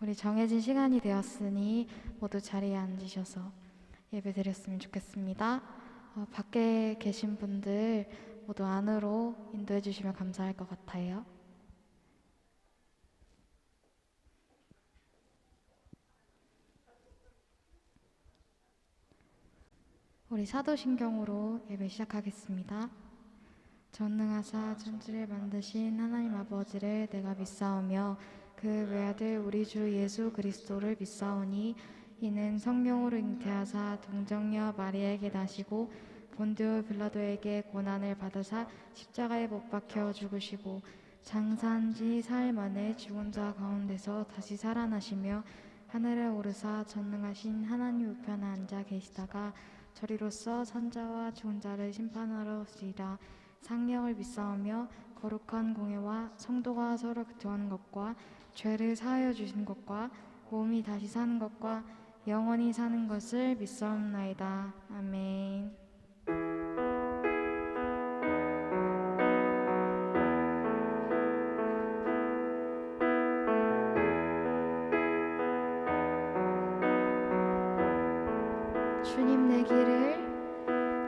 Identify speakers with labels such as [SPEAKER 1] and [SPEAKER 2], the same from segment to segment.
[SPEAKER 1] 우리 정해진 시간이 되었으니 모두 자리에 앉으셔서 예배 드렸으면 좋겠습니다. 밖에 계신 분들 모두 안으로 인도해 주시면 감사할 것 같아요. 우리 사도신경으로 예배 시작하겠습니다. 전능하사 천지를 만드신 하나님 아버지를 내가 믿사오며 그 외아들 우리 주 예수 그리스도를 믿사오니 이는 성령으로 잉태하사 동정녀 마리아에게 나시고 본디오 빌라도에게 고난을 받으사 십자가에 못 박혀 죽으시고 장사한 지 사흘 만에 죽은 자 가운데서 다시 살아나시며 하늘에 오르사 전능하신 하나님 우편에 앉아 계시다가 저리로서 산자와 죽은 자를 심판하러 오시리라. 상령을 믿사오며 거룩한 공예와 성도가 서로 교통하는 것과 죄를 사하여 주신 것과 몸이 다시 사는 것과 영원히 사는 것을 믿사옵나이다. 아멘.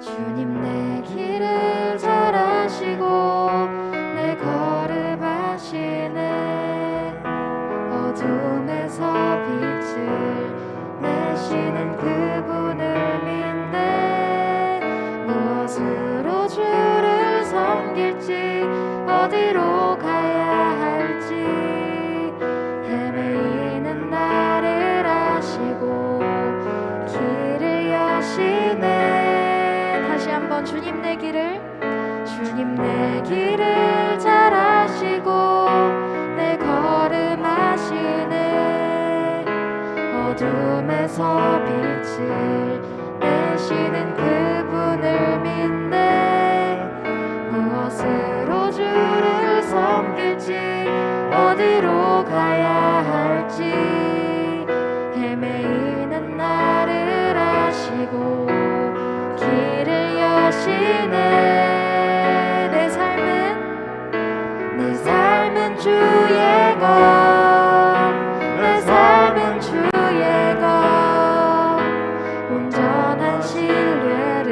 [SPEAKER 1] 주님 내 길을 잘 아시고 내 걸음 아시네. 어둠에서 빛을 내시는 그분을 믿네. 무엇으로 주를 섬길지 어디로 가야 할지 헤매이는 나를 아시고 길을 여시네. 다시 한번 주님 내 길을 잘 아시고 내 걸음 아시네. 어둠에서 빛을 내시는 그분을 믿네. 무엇으로 주를 섬길지 어디로 가야 할지 헤매이는 나를 아시고 길을 여시네. 내 삶은 주의 것, 내 삶은 주의 것. 온전한 신뢰를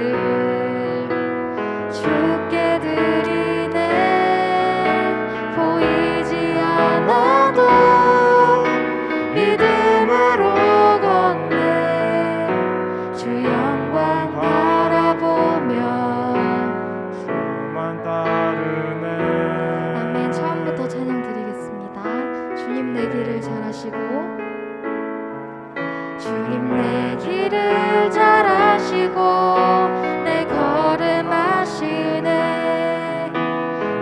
[SPEAKER 1] 주께 드리네. 보이지 않아도 믿음으로 걷네. 주 영광 바라보며
[SPEAKER 2] 주만 따르네.
[SPEAKER 1] 아멘. 처음부터 찬양 드리겠습니다. 주님 내 길을 잘 아시고 주님 내 길을 잘 아시고 내 걸음 아시네.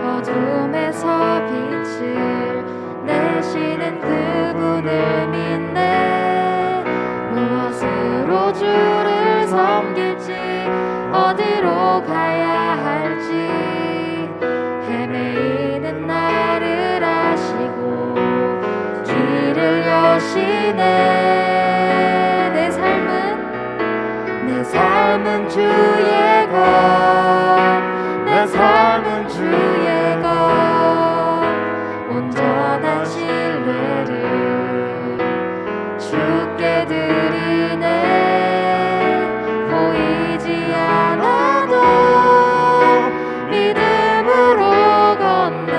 [SPEAKER 1] 어둠에서 빛을 내시는 그분을 믿네. 무엇으로 주를 섬길지 어디로 가야 할지 헤매이는 나를 아시고 길을 여시네. 내 삶은 주의 것, 내 삶은 주의 것. 온전한 신뢰를 주께 드리네. 보이지 않아도 믿음으로 걷네.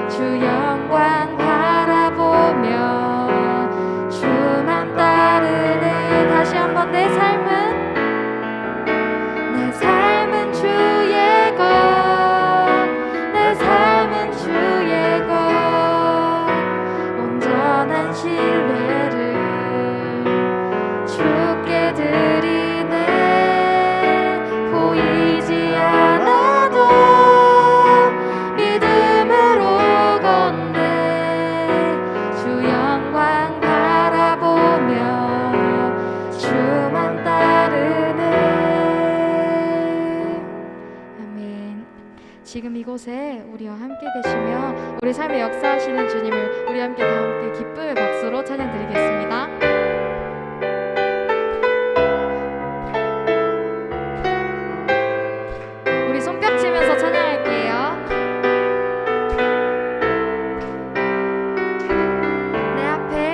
[SPEAKER 1] 주 영광 바라보며 주만 따르네. 다시 한번 내 삶은 주의 것, 내 삶은 주의 것. 온전한 신뢰를 주께 드리네. 보이지 않아도 믿음으로 걷네. 주 영광 바라보며 주만 따르네. 아멘. 지금 이곳에 우리와 함께 계시며 우리 삶에 역사하시는 주님을 우리 함께 다 함께 기쁨의 박수로 찬양 드리겠습니다. 우리 손뼉 치면서 찬양할게요. 내 앞에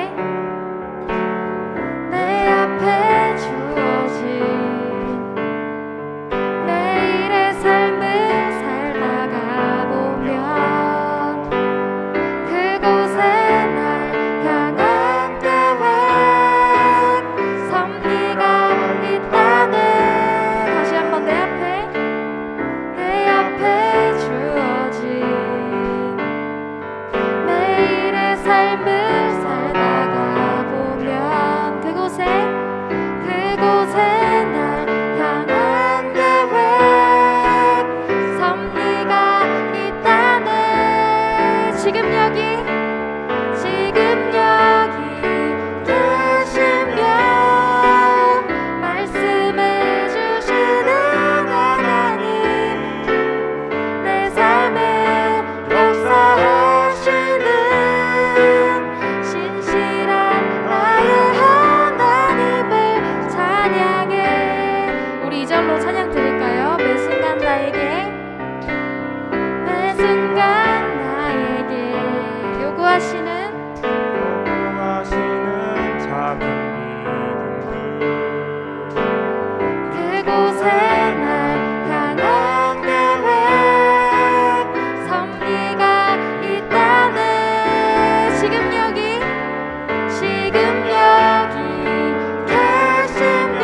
[SPEAKER 1] 지금 여기 계시며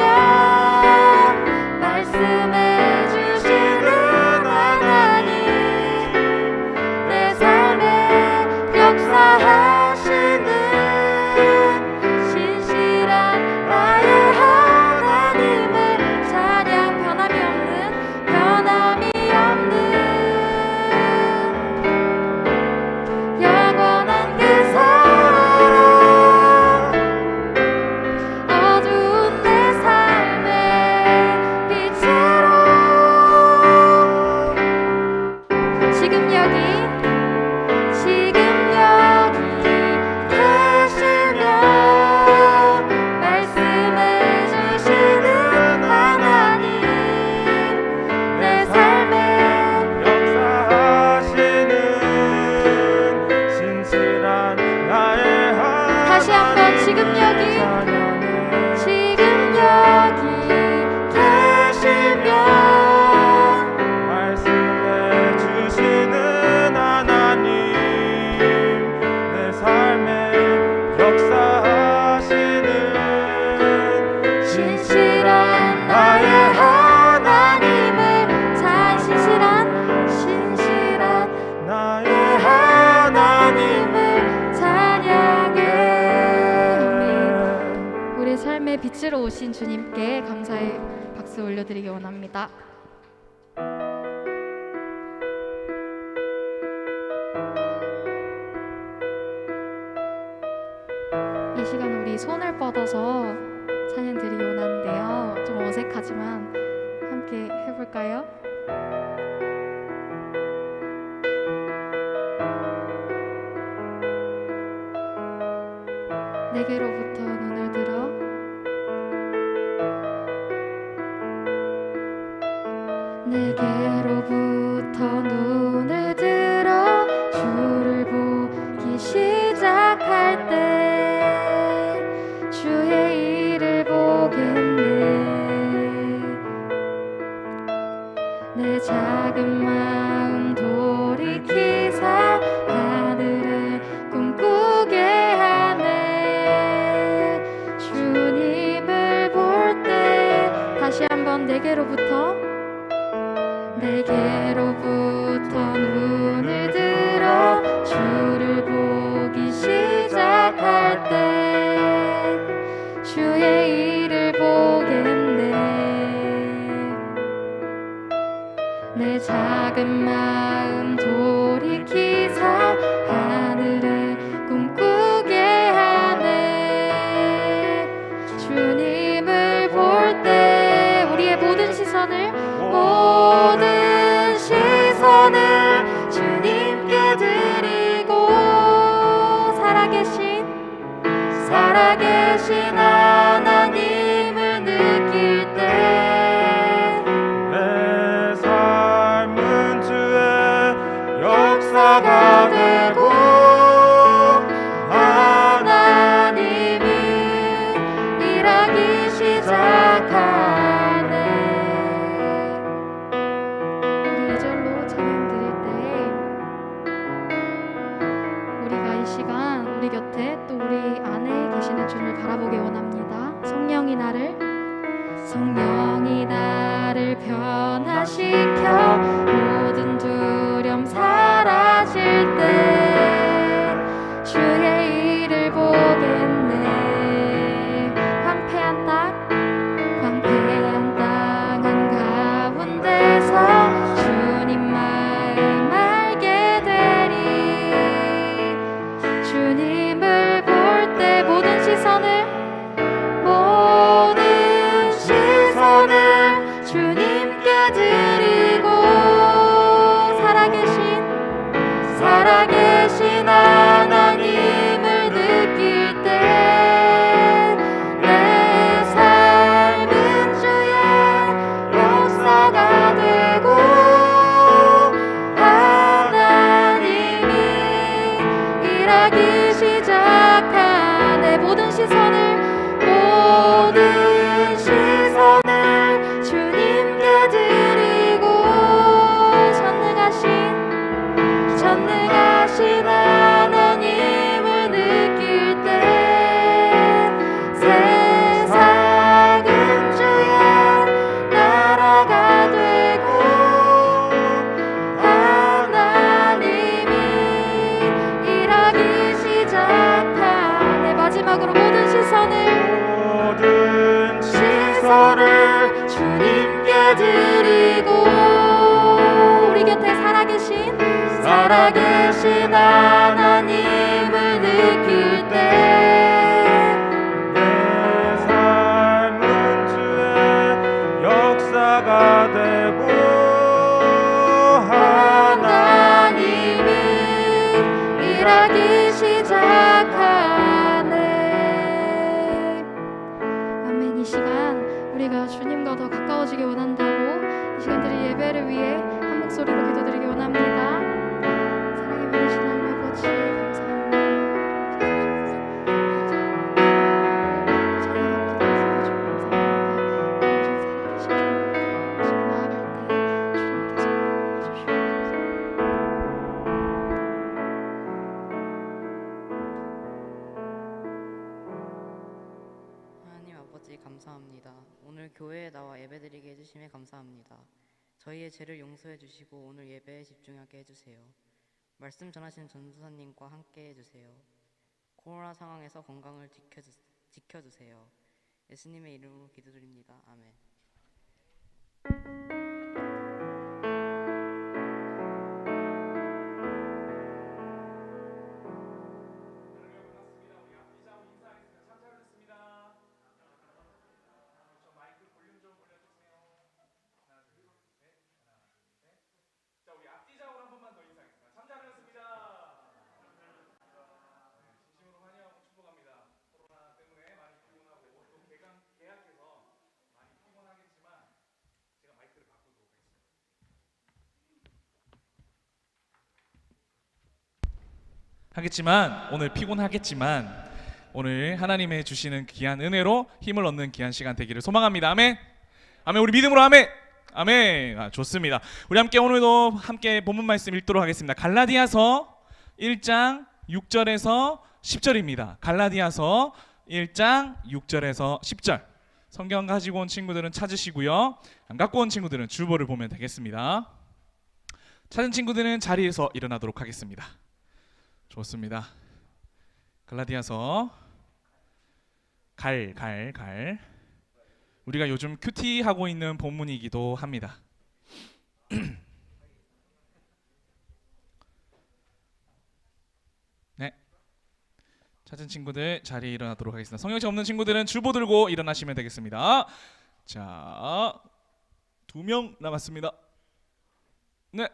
[SPEAKER 1] 말씀해 주시는 하나님 내 삶에 역사하시는 신실한 나의 하나님을 찬양 변함이 없는 영원한 그 사랑 어두운 내 삶의 빛으로 지금 여기 계시며 말씀해 주시는 하나님 내 삶에
[SPEAKER 2] 역사하시는 신실한 나의 하나님
[SPEAKER 1] 다시 한번 지금 여기 계시며
[SPEAKER 2] 말씀해 주시는 하나님 내 삶에 역사하시는
[SPEAKER 1] 신실한 나의 하나님을 신실한
[SPEAKER 2] 나의 하나님을
[SPEAKER 1] 찬양해 우리 삶의 빛으로 오신 주님께 감사의 박수 올려드리기 원합니다. 이 시간 우리 손을 뻗어서 찬양 드리기 원하는데요. 좀 어색하지만 함께 해볼까요? 내게로부터 눈을 들어 주를 보기 시작할 때 주의 일을 보겠네. 내 작은 마음 돌이키사 하늘을 꿈꾸게 하네. 주님을 볼 때 다시 한번 내게로부터 눈을 들어 주를 보기 시작할 때 주의 일을 보겠네. 내 작은 마음 돌이키사 하늘을 꿈꾸게 하네. 주님을 볼 때 우리의 모든 시선을 주님께 드리고 살아계신 하나님을 느낄 때
[SPEAKER 2] 내 삶은 주의 역사가 되고
[SPEAKER 1] 하나님이 일하기 시작하네. 우리 2절로 찬양 드릴 때 우리가 이 시간 우리 곁에 또 우리 안에 계시는 주님을 바라보기 원합니다. 성령이 나를 변화시켜 모든 두려움 사라질 때 주의 일을 보겠네. 황폐한 땅 한가운데서 주님 마음 알게 되리. 주님을 볼 때 모든 시선을 주님께 드리고 살아계신 하나님을 느낄 때 내 삶은 주의 역사가 되고 하나님이 일하기 시작하네. 모든 시선을 주님께 드리고 전능하신 하나님을 곁에
[SPEAKER 2] 살아계신 하나님을 느낄 때 내 삶은 주의 역사가 되고
[SPEAKER 1] 하나님이 일하기 시작하네. 아멘. 이 시간 우리가 주님과 더 가까워지기 원한다고 이 시간들이 예배를 위해 한 목소리로 기도드리기 원합니다. 사랑이 많으신 하나님 아버지 감사합니다.
[SPEAKER 3] 하나님 아버지 감사합니다. 오늘 교회에 나와 예배드리게 해주심에 감사합니다. 저희의 죄를 용서해 주시고 오늘 예배에 집중하게 해주세요. 말씀 전하시는 전도사님과 함께 해주세요. 코로나 상황에서 건강을 지켜주세요. 예수님의 이름으로 기도드립니다. 아멘.
[SPEAKER 4] 하겠지만 오늘 피곤하겠지만 오늘 하나님의 주시는 귀한 은혜로 힘을 얻는 귀한 시간 되기를 소망합니다. 아멘. 아멘. 우리 믿음으로 아멘. 아멘. 좋습니다. 우리 함께 오늘도 함께 본문 말씀 읽도록 하겠습니다. 갈라디아서 1장 6절에서 10절입니다. 갈라디아서 1장 6절에서 10절. 성경 가지고 온 친구들은 찾으시고요. 안 갖고 온 친구들은 주보를 보면 되겠습니다. 찾은 친구들은 자리에서 일어나도록 하겠습니다. 좋습니다. 갈라디아서 갈 우리가 요즘 큐티 하고 있는 본문이기도 합니다. 네, 찾은 친구들 자리에 일어나도록 하겠습니다. 성경책 없는 친구들은 주보 들고 일어나시면 되겠습니다. 자, 2명 남았습니다. 네,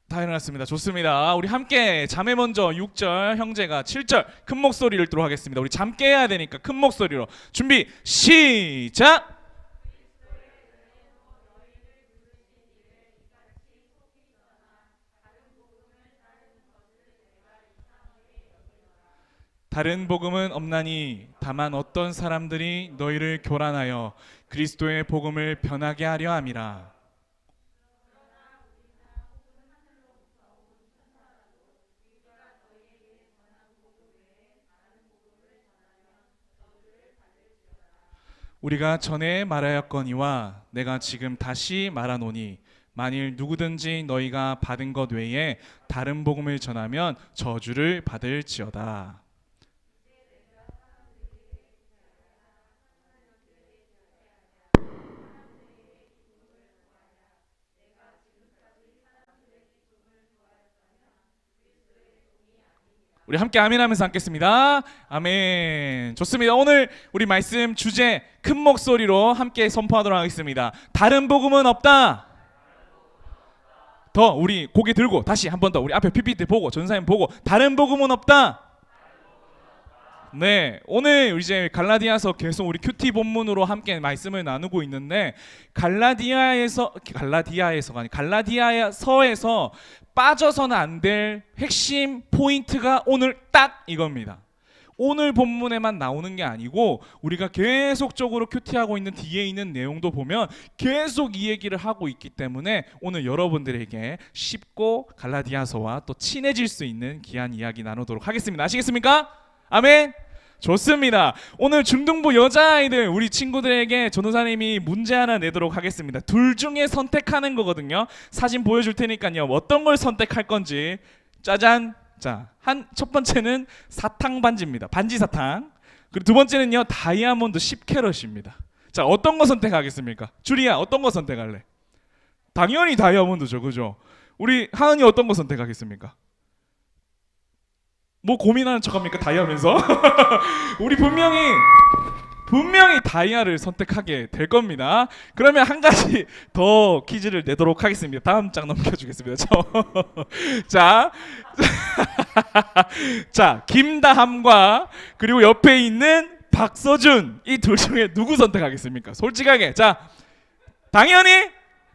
[SPEAKER 4] 다 일어났습니다. 좋습니다. 우리 함께 자매 먼저 6절, 형제가 7절 큰 목소리를 들도록 하겠습니다. 우리 잠 깨야 되니까 큰 목소리로 준비 시작. 다른 복음은 없나니 다만 어떤 사람들이 너희를 교란하여 그리스도의 복음을 변하게 하려 함이라. 우리가 전에 말하였거니와 내가 지금 다시 말하노니 만일 누구든지 너희가 받은 것 외에 다른 복음을 전하면 저주를 받을지어다. 우리 함께 아멘하면서 앉겠습니다. 아멘. 좋습니다. 오늘 우리 말씀 주제 큰 목소리로 함께 선포하도록 하겠습니다. 다른 복음은 없다. 더 우리 고개 들고 다시 한 번 더 우리 앞에 PPT 보고 전사님 보고 다른 복음은 없다. 네, 오늘 이제 갈라디아서 계속 우리 큐티 본문으로 함께 말씀을 나누고 있는데 갈라디아서에서 빠져서는 안 될 핵심 포인트가 오늘 딱 이겁니다. 오늘 본문에만 나오는 게 아니고 우리가 계속적으로 큐티하고 있는 뒤에 있는 내용도 보면 계속 이 얘기를 하고 있기 때문에 오늘 여러분들에게 쉽고 갈라디아서와 또 친해질 수 있는 귀한 이야기 나누도록 하겠습니다. 아시겠습니까? 아멘. 좋습니다. 오늘 중등부 여자아이들 우리 친구들에게 전도사님이 문제 하나 내도록 하겠습니다. 둘 중에 선택하는 거거든요. 사진 보여줄 테니까요. 어떤 걸 선택할 건지 짜잔. 자, 첫 번째는 사탕 반지입니다. 반지 사탕. 그리고 두 번째는요 다이아몬드 10캐럿입니다. 자, 어떤 거 선택하겠습니까? 주리야, 어떤 거 선택할래? 당연히 다이아몬드죠, 그죠? 우리 하은이 어떤 거 선택하겠습니까? 뭐 고민하는 척합니까? 다이아면서? 우리 분명히 다이아를 선택하게 될 겁니다. 그러면 한 가지 더 퀴즈를 내도록 하겠습니다. 다음 장 넘겨주겠습니다. 자, 자, 김다함과 그리고 옆에 있는 박서준, 이 둘 중에 누구 선택하겠습니까? 솔직하게. 자, 당연히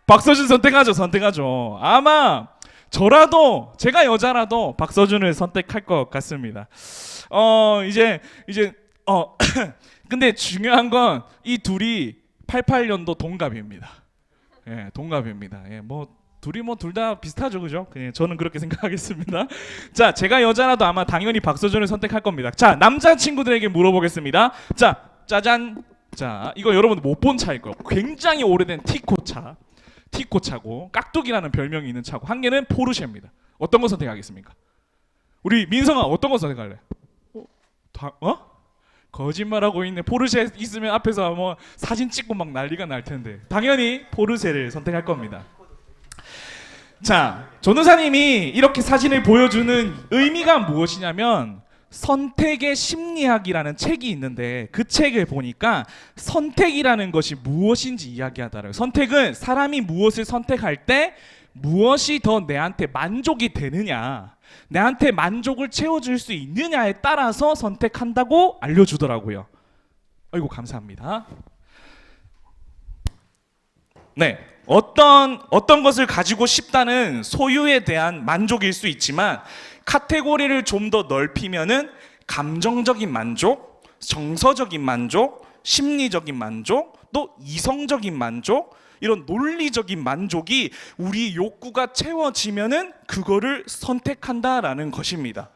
[SPEAKER 4] 박서준 선택하죠. 아마 저라도, 제가 여자라도 박서준을 선택할 것 같습니다. 이제 근데 중요한 건 이 둘이 88년도 동갑입니다. 예, 동갑입니다. 예, 뭐 둘이 뭐 둘 다 비슷하죠, 그죠? 예, 저는 그렇게 생각하겠습니다. 자, 제가 여자라도 아마 당연히 박서준을 선택할 겁니다. 자, 남자 친구들에게 물어보겠습니다. 자, 짜잔. 자, 이거 여러분들 못 본 차일 거예요. 굉장히 오래된 티코차고 깍두기라는 별명이 있는 차고, 한 개는 포르쉐입니다. 어떤 거 선택하겠습니까? 우리 민성아, 어떤 거 선택할래? 거짓말하고 있네. 포르쉐 있으면 앞에서 뭐 사진 찍고 막 난리가 날 텐데. 당연히 포르쉐를 선택할 겁니다. 자, 전우사님이 이렇게 사진을 보여주는 의미가 무엇이냐면, 선택의 심리학이라는 책이 있는데 그 책을 보니까 선택이라는 것이 무엇인지 이야기하더라고요. 선택은 사람이 무엇을 선택할 때 무엇이 더 내한테 만족이 되느냐, 내한테 만족을 채워줄 수 있느냐에 따라서 선택한다고 알려주더라고요. 아이고, 감사합니다. 네, 어떤 것을 가지고 싶다는 소유에 대한 만족일 수 있지만, 카테고리를 좀 더 넓히면은 감정적인 만족, 정서적인 만족, 심리적인 만족, 또 이성적인 만족, 이런 논리적인 만족이 우리 욕구가 채워지면은 그거를 선택한다라는 것입니다.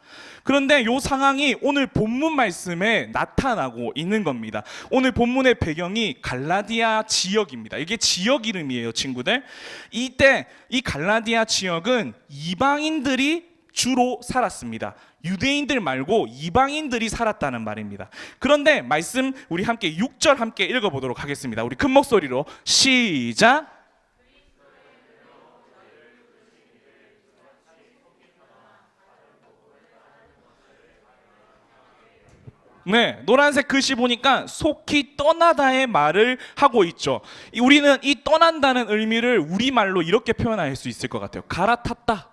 [SPEAKER 4] 그런데 이 상황이 오늘 본문 말씀에 나타나고 있는 겁니다. 오늘 본문의 배경이 갈라디아 지역입니다. 이게 지역 이름이에요, 친구들. 이때 이 갈라디아 지역은 이방인들이 주로 살았습니다. 유대인들 말고 이방인들이 살았다는 말입니다. 그런데 말씀 우리 함께 6절 함께 읽어보도록 하겠습니다. 우리 큰 목소리로 시작. 네, 노란색 글씨 보니까 속히 떠나다의 말을 하고 있죠. 우리는 이 떠난다는 의미를 우리말로 이렇게 표현할 수 있을 것 같아요. 갈아탔다.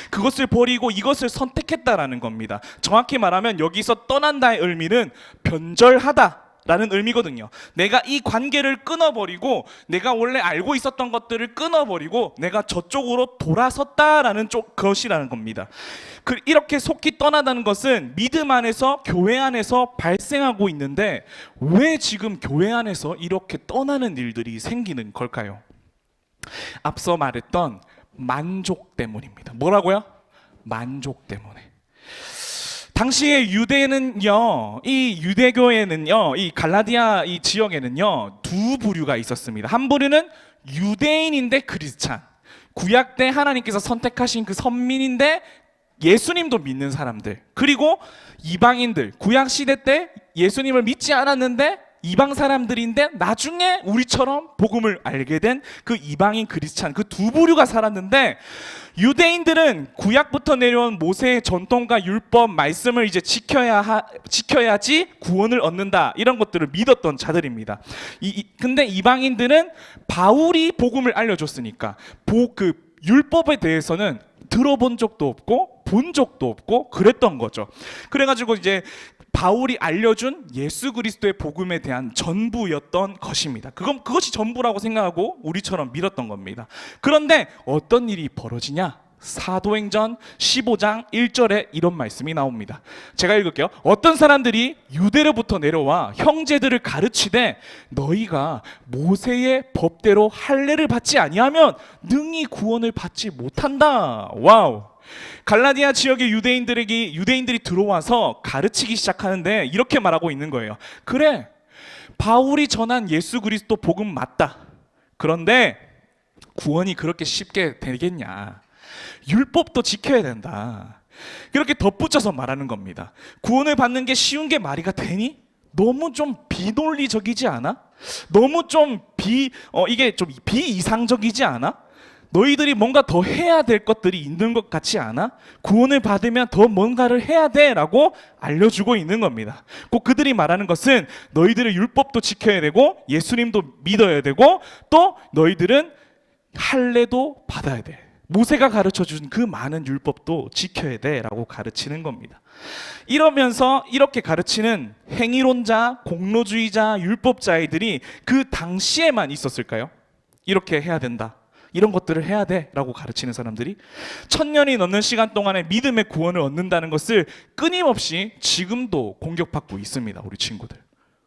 [SPEAKER 4] 그것을 버리고 이것을 선택했다라는 겁니다. 정확히 말하면 여기서 떠난다의 의미는 변절하다라는 의미거든요. 내가 이 관계를 끊어버리고, 내가 원래 알고 있었던 것들을 끊어버리고 내가 저쪽으로 돌아섰다라는 것이라는 겁니다. 이렇게 속히 떠나다는 것은 믿음 안에서, 교회 안에서 발생하고 있는데, 왜 지금 교회 안에서 이렇게 떠나는 일들이 생기는 걸까요? 앞서 말했던 만족 때문입니다. 뭐라고요? 만족 때문에. 당시에 유대는요, 이 유대교에는요, 이 갈라디아 이 지역에는요, 두 부류가 있었습니다. 한 부류는 유대인인데 크리스찬, 구약 때 하나님께서 선택하신 그 선민인데 예수님도 믿는 사람들, 그리고 이방인들, 구약 시대 때 예수님을 믿지 않았는데 이방 사람들인데 나중에 우리처럼 복음을 알게 된 그 이방인 크리스찬, 그 두 부류가 살았는데, 유대인들은 구약부터 내려온 모세의 전통과 율법 말씀을 이제 지켜야지 구원을 얻는다, 이런 것들을 믿었던 자들입니다. 근데 이방인들은 바울이 복음을 알려줬으니까 그 율법에 대해서는 들어본 적도 없고 본 적도 없고 그랬던 거죠. 그래가지고 이제 바울이 알려준 예수 그리스도의 복음에 대한 전부였던 것입니다. 그것이 전부라고 생각하고 우리처럼 믿었던 겁니다. 그런데 어떤 일이 벌어지냐? 사도행전 15장 1절에 이런 말씀이 나옵니다. 제가 읽을게요. 어떤 사람들이 유대로부터 내려와 형제들을 가르치되 너희가 모세의 법대로 할례를 받지 아니하면 능히 구원을 받지 못한다. 와우. 갈라디아 지역의 유대인들이 들어와서 가르치기 시작하는데 이렇게 말하고 있는 거예요. 그래, 바울이 전한 예수 그리스도 복음 맞다. 그런데 구원이 그렇게 쉽게 되겠냐? 율법도 지켜야 된다. 그렇게 덧붙여서 말하는 겁니다. 구원을 받는 게 쉬운 게 말이가 되니? 너무 좀 비논리적이지 않아? 너무 좀 이게 좀 비이상적이지 않아? 너희들이 뭔가 더 해야 될 것들이 있는 것 같지 않아? 구원을 받으면 더 뭔가를 해야 돼라고 알려주고 있는 겁니다. 꼭 그들이 말하는 것은 너희들의 율법도 지켜야 되고 예수님도 믿어야 되고 또 너희들은 할례도 받아야 돼. 모세가 가르쳐준 그 많은 율법도 지켜야 돼라고 가르치는 겁니다. 이러면서 이렇게 가르치는 행위론자, 공로주의자, 율법자애들이 그 당시에만 있었을까요? 이렇게 해야 된다, 이런 것들을 해야 돼라고 가르치는 사람들이 1000년이 넘는 시간 동안에 믿음의 구원을 얻는다는 것을 끊임없이 지금도 공격받고 있습니다. 우리 친구들,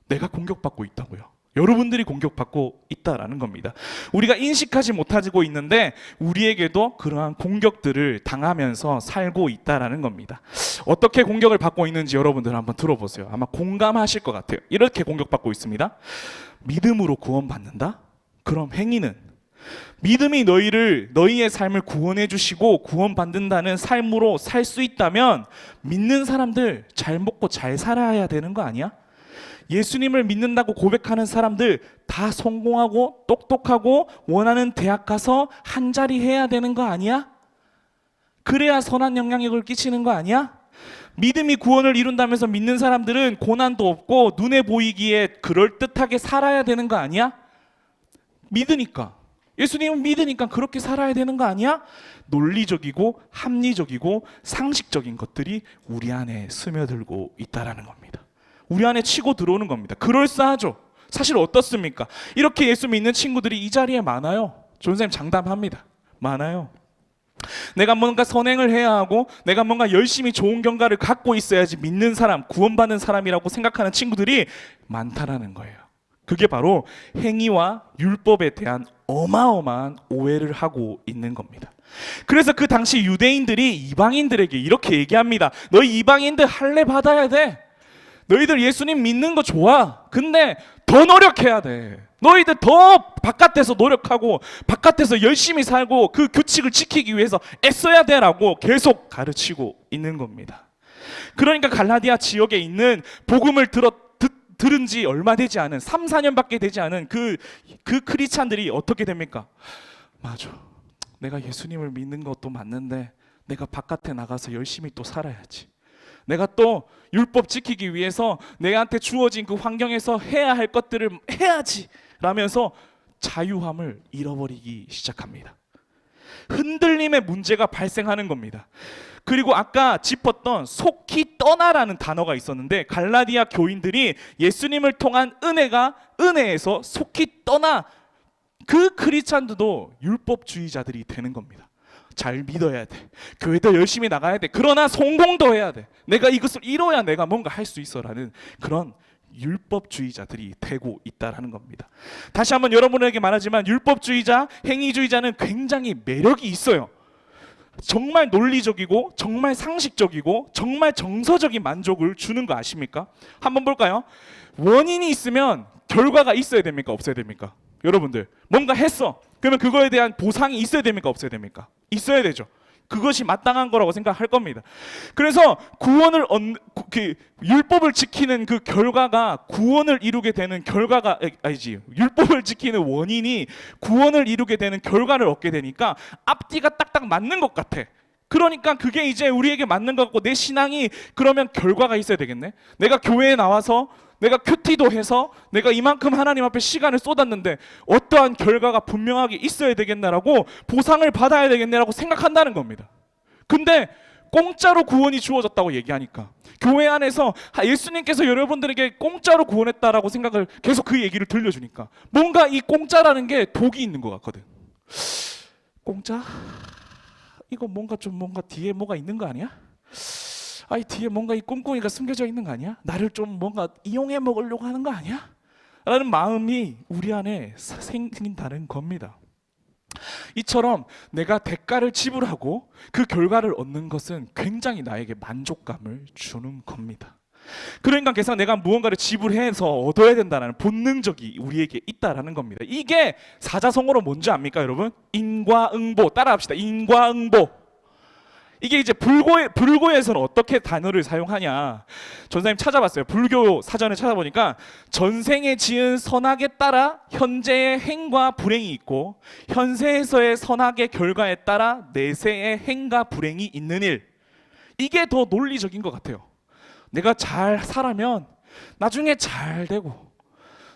[SPEAKER 4] 내가 공격받고 있다고요. 여러분들이 공격받고 있다라는 겁니다. 우리가 인식하지 못하고 있는데 우리에게도 그러한 공격들을 당하면서 살고 있다라는 겁니다. 어떻게 공격을 받고 있는지 여러분들 한번 들어보세요. 아마 공감하실 것 같아요. 이렇게 공격받고 있습니다. 믿음으로 구원받는다? 그럼 행위는 믿음이 너희의 삶을 구원해 주시고 구원받는다는 삶으로 살 수 있다면 믿는 사람들 잘 먹고 잘 살아야 되는 거 아니야? 예수님을 믿는다고 고백하는 사람들 다 성공하고 똑똑하고 원하는 대학 가서 한 자리 해야 되는 거 아니야? 그래야 선한 영향력을 끼치는 거 아니야? 믿음이 구원을 이룬다면서 믿는 사람들은 고난도 없고 눈에 보이기에 그럴듯하게 살아야 되는 거 아니야? 믿으니까, 예수님은 믿으니까 그렇게 살아야 되는 거 아니야? 논리적이고 합리적이고 상식적인 것들이 우리 안에 스며들고 있다라는 겁니다. 우리 안에 치고 들어오는 겁니다. 그럴싸하죠. 사실 어떻습니까? 이렇게 예수 믿는 친구들이 이 자리에 많아요. 존쌤 장담합니다. 많아요. 내가 뭔가 선행을 해야 하고 내가 뭔가 열심히 좋은 경과를 갖고 있어야지 믿는 사람, 구원받는 사람이라고 생각하는 친구들이 많다라는 거예요. 그게 바로 행위와 율법에 대한 어마어마한 오해를 하고 있는 겁니다. 그래서 그 당시 유대인들이 이방인들에게 이렇게 얘기합니다. 너희 이방인들 할례 받아야 돼. 너희들 예수님 믿는 거 좋아. 근데 더 노력해야 돼. 너희들 더 바깥에서 노력하고 바깥에서 열심히 살고 그 규칙을 지키기 위해서 애써야 돼라고 계속 가르치고 있는 겁니다. 그러니까 갈라디아 지역에 있는 복음을 들은 지 얼마 되지 않은 3, 4년밖에 되지 않은 그 크리스찬들이 어떻게 됩니까? 맞아, 내가 예수님을 믿는 것도 맞는데 내가 바깥에 나가서 열심히 또 살아야지. 내가 또 율법 지키기 위해서 내한테 주어진 그 환경에서 해야 할 것들을 해야지 라면서 자유함을 잃어버리기 시작합니다. 흔들림의 문제가 발생하는 겁니다. 그리고 아까 짚었던 속히 떠나라는 단어가 있었는데 갈라디아 교인들이 예수님을 통한 은혜에서 속히 떠나 그 크리스찬들도 율법주의자들이 되는 겁니다. 잘 믿어야 돼. 교회도 열심히 나가야 돼. 그러나 성공도 해야 돼. 내가 이것을 이뤄야 내가 뭔가 할 수 있어라는 그런 율법주의자들이 되고 있다라는 겁니다. 다시 한번 여러분에게 말하지만 율법주의자, 행위주의자는 굉장히 매력이 있어요. 정말 논리적이고 정말 상식적이고 정말 정서적인 만족을 주는 거 아십니까? 한번 볼까요? 원인이 있으면 결과가 있어야 됩니까? 없어야 됩니까? 여러분들 뭔가 했어. 그러면 그거에 대한 보상이 있어야 됩니까? 없어야 됩니까? 있어야 되죠. 그것이 마땅한 거라고 생각할 겁니다. 그래서 율법을 지키는 그 결과가 구원을 이루게 되는 결과가 아니지. 율법을 지키는 원인이 구원을 이루게 되는 결과를 얻게 되니까 앞뒤가 딱딱 맞는 것 같아. 그러니까 그게 이제 우리에게 맞는 것 같고 내 신앙이 그러면 결과가 있어야 되겠네. 내가 교회에 나와서 내가 큐티도 해서 내가 이만큼 하나님 앞에 시간을 쏟았는데 어떠한 결과가 분명하게 있어야 되겠나라고 보상을 받아야 되겠네라고 생각한다는 겁니다. 근데 공짜로 구원이 주어졌다고 얘기하니까 교회 안에서 예수님께서 여러분들에게 공짜로 구원했다라고 생각을 계속 그 얘기를 들려주니까 뭔가 이 공짜라는 게 독이 있는 것 같거든. 공짜? 이거 뭔가 뒤에 뭐가 있는 거 아니야? 아이 뒤에 뭔가 이 꿍꿍이가 숨겨져 있는 거 아니야? 나를 좀 뭔가 이용해 먹으려고 하는 거 아니야? 라는 마음이 우리 안에 생긴다는 겁니다. 이처럼 내가 대가를 지불하고 그 결과를 얻는 것은 굉장히 나에게 만족감을 주는 겁니다. 그러니까 계속 내가 무언가를 지불해서 얻어야 된다는 본능적이 우리에게 있다라는 겁니다. 이게 사자성어로 뭔지 압니까 여러분? 인과응보. 따라합시다. 인과응보. 이게 이제 불교에서는 어떻게 단어를 사용하냐. 전사님 찾아봤어요. 불교 사전을 찾아보니까 전생에 지은 선악에 따라 현재의 행과 불행이 있고 현세에서의 선악의 결과에 따라 내세의 행과 불행이 있는 일. 이게 더 논리적인 것 같아요. 내가 잘 살아면 나중에 잘 되고,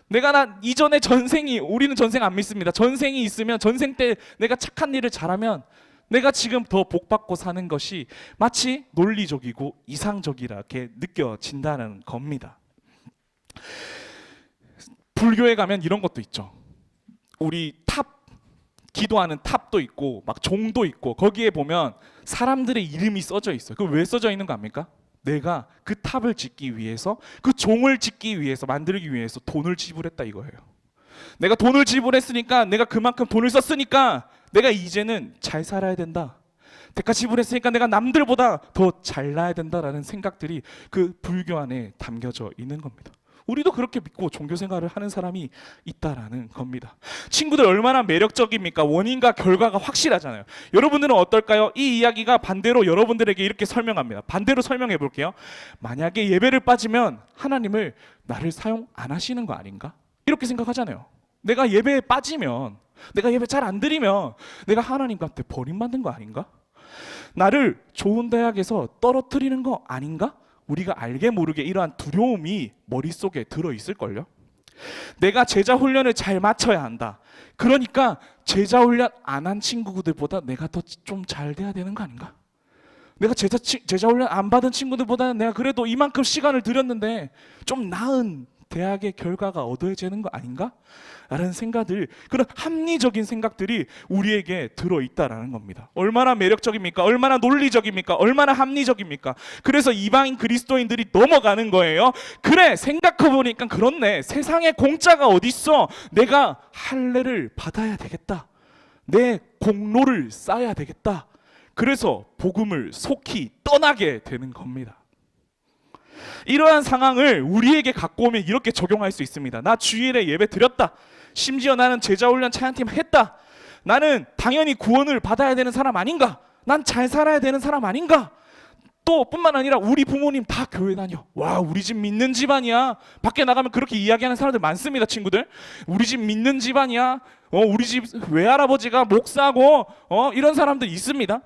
[SPEAKER 4] 내가 이전에 전생이, 우리는 전생 안 믿습니다. 전생이 있으면 전생 때 내가 착한 일을 잘하면 내가 지금 더 복받고 사는 것이 마치 논리적이고 이상적이라게 느껴진다는 겁니다. 불교에 가면 이런 것도 있죠. 우리 기도하는 탑도 있고 막 종도 있고, 거기에 보면 사람들의 이름이 써져 있어요. 그 왜 써져 있는 거 압니까? 내가 그 탑을 짓기 위해서, 그 종을 짓기 위해서, 만들기 위해서 돈을 지불했다 이거예요. 내가 돈을 지불했으니까, 내가 그만큼 돈을 썼으니까 내가 이제는 잘 살아야 된다. 대가 지불했으니까 내가 남들보다 더 잘나야 된다라는 생각들이 그 불교 안에 담겨져 있는 겁니다. 우리도 그렇게 믿고 종교 생활을 하는 사람이 있다라는 겁니다. 친구들 얼마나 매력적입니까? 원인과 결과가 확실하잖아요. 여러분들은 어떨까요? 이 이야기가 반대로 여러분들에게 이렇게 설명합니다. 반대로 설명해 볼게요. 만약에 예배를 빠지면 하나님을 나를 사용 안 하시는 거 아닌가? 이렇게 생각하잖아요. 내가 예배에 빠지면, 내가 예배 잘 안 드리면 내가 하나님한테 버림받는 거 아닌가? 나를 좋은 대학에서 떨어뜨리는 거 아닌가? 우리가 알게 모르게 이러한 두려움이 머릿속에 들어있을걸요. 내가 제자 훈련을 잘 마쳐야 한다. 그러니까 제자 훈련 안 한 친구들보다 내가 더 좀 잘 돼야 되는 거 아닌가? 내가 제자 훈련 안 받은 친구들보다는 내가 그래도 이만큼 시간을 들였는데 좀 나은 대학의 결과가 얻어지는 거 아닌가? 라는 생각들, 그런 합리적인 생각들이 우리에게 들어있다라는 겁니다. 얼마나 매력적입니까? 얼마나 논리적입니까? 얼마나 합리적입니까? 그래서 이방인 그리스도인들이 넘어가는 거예요. 그래, 생각해보니까 그렇네. 세상에 공짜가 어딨어. 내가 할례를 받아야 되겠다. 내 공로를 쌓아야 되겠다. 그래서 복음을 속히 떠나게 되는 겁니다. 이러한 상황을 우리에게 갖고 오면 이렇게 적용할 수 있습니다. 나 주일에 예배 드렸다. 심지어 나는 제자훈련 찬양팀 했다. 나는 당연히 구원을 받아야 되는 사람 아닌가? 난 잘 살아야 되는 사람 아닌가? 또 뿐만 아니라 우리 부모님 다 교회 다녀. 와, 우리 집 믿는 집안이야. 밖에 나가면 그렇게 이야기하는 사람들 많습니다, 친구들. 우리 집 믿는 집안이야. 우리 집 외할아버지가 목사고 이런 사람들 있습니다.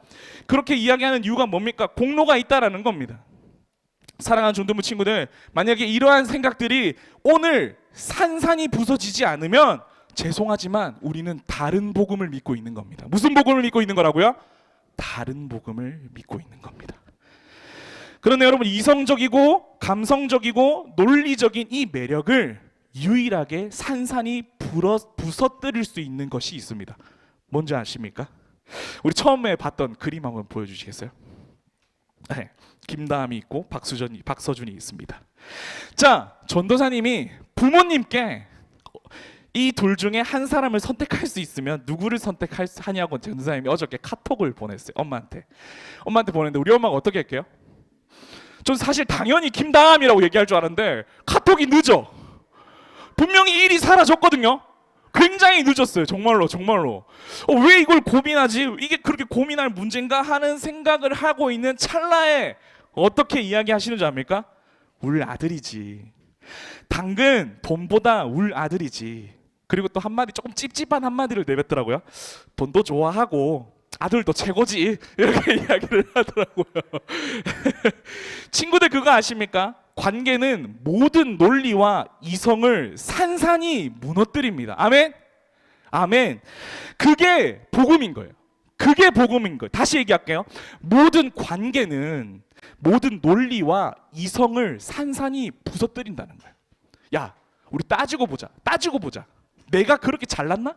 [SPEAKER 4] 그렇게 이야기하는 이유가 뭡니까? 공로가 있다라는 겁니다. 사랑하는 전도부 친구들, 만약에 이러한 생각들이 오늘 산산이 부서지지 않으면 죄송하지만 우리는 다른 복음을 믿고 있는 겁니다. 무슨 복음을 믿고 있는 거라고요? 다른 복음을 믿고 있는 겁니다. 그런데 여러분, 이성적이고 감성적이고 논리적인 이 매력을 유일하게 산산이 부서뜨릴 수 있는 것이 있습니다. 뭔지 아십니까? 우리 처음에 봤던 그림 한번 보여주시겠어요? 네, 김다함이 있고 박서준이 있습니다. 자, 전도사님이 부모님께 이 둘 중에 한 사람을 선택할 수 있으면 누구를 선택하냐고 전도사님이 어저께 카톡을 보냈어요. 엄마한테 보냈는데 우리 엄마가 어떻게 할게요? 전 사실 당연히 김다함이라고 얘기할 줄 알았는데 카톡이 늦어. 분명히 일이 사라졌거든요. 굉장히 늦었어요. 정말로. 왜 이걸 고민하지? 이게 그렇게 고민할 문제인가 하는 생각을 하고 있는 찰나에 어떻게 이야기하시는지 압니까? 울 아들이지. 당근 돈보다 울 아들이지. 그리고 또 한마디, 조금 찝찝한 한마디를 내뱉더라고요. 돈도 좋아하고 아들도 최고지. 이렇게 이야기를 하더라고요. 친구들, 그거 아십니까? 관계는 모든 논리와 이성을 산산이 무너뜨립니다. 아멘? 아멘. 그게 복음인 거예요. 다시 얘기할게요. 모든 관계는 모든 논리와 이성을 산산이 부서뜨린다는 거예요. 야, 우리 따지고 보자. 내가 그렇게 잘났나?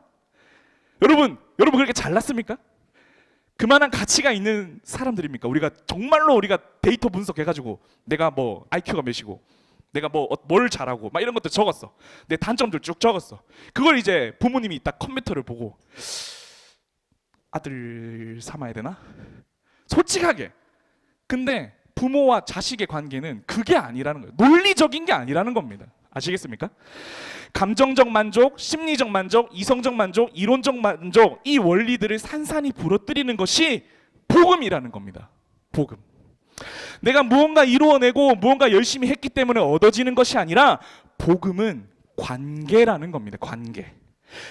[SPEAKER 4] 여러분 그렇게 잘났습니까? 그만한 가치가 있는 사람들입니까? 우리가 데이터 분석해가지고 내가 뭐 IQ가 몇이고 내가 뭘 잘하고 막 이런 것들 적었어. 내 단점들 쭉 적었어. 그걸 이제 부모님이 딱 컴퓨터를 보고 아들 삼아야 되나? 솔직하게. 근데 부모와 자식의 관계는 그게 아니라는 거예요. 논리적인 게 아니라는 겁니다. 아시겠습니까? 감정적 만족, 심리적 만족, 이성적 만족, 이론적 만족, 이 원리들을 산산이 부러뜨리는 것이 복음이라는 겁니다. 복음. 내가 무언가 이루어내고 무언가 열심히 했기 때문에 얻어지는 것이 아니라 복음은 관계라는 겁니다. 관계.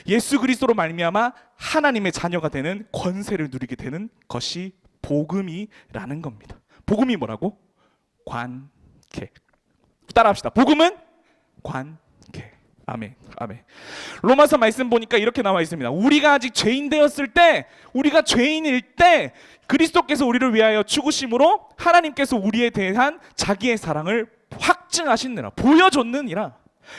[SPEAKER 4] 예수 그리스도로 말미암아 하나님의 자녀가 되는 권세를 누리게 되는 것이 복음이라는 겁니다. 복음이 뭐라고? 관계. 따라합시다. 복음은 관계. 아멘. 아멘. 로마서 말씀 보니까 이렇게 나와 있습니다. 우리가 아직 죄인 되었을 때, 우리가 죄인일 때 그리스도께서 우리를 위하여 죽으심으로 하나님께서 우리에 대한 자기의 사랑을 확증하시느라, 보여줬느니라.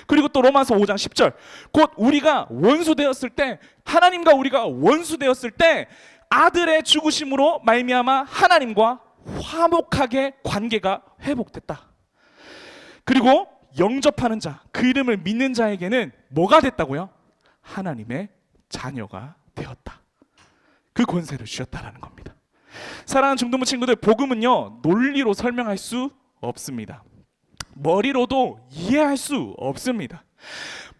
[SPEAKER 4] 그리고 또 로마서 5장 10절, 곧 우리가 원수 되었을 때, 하나님과 우리가 원수 되었을 때 아들의 죽으심으로 말미암아 하나님과 화목하게 관계가 회복됐다. 그리고 영접하는 자, 그 이름을 믿는 자에게는 뭐가 됐다고요? 하나님의 자녀가 되었다. 그 권세를 주셨다라는 겁니다. 사랑하는 중등부 친구들, 복음은요 논리로 설명할 수 없습니다. 머리로도 이해할 수 없습니다.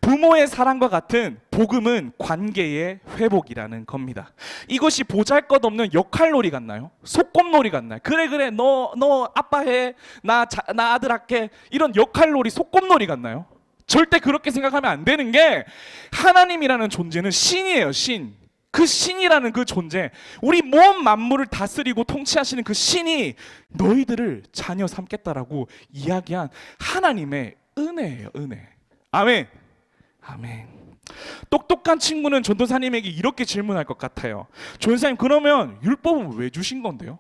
[SPEAKER 4] 부모의 사랑과 같은 복음은 관계의 회복이라는 겁니다. 이것이 보잘것없는 역할놀이 같나요? 속꼼놀이 같나요? 그래 너 아빠 해, 나 아들 할게, 이런 역할놀이 속꼼놀이 같나요? 절대 그렇게 생각하면 안 되는 게, 하나님이라는 존재는 신이에요. 신. 그 신이라는 그 존재, 우리 몸 만물을 다스리고 통치하시는 그 신이 너희들을 자녀 삼겠다라고 이야기한 하나님의 은혜예요. 은혜. 아멘. 아멘. 똑똑한 친구는 전도사님에게 이렇게 질문할 것 같아요. 전도사님, 그러면 율법은 왜 주신 건데요?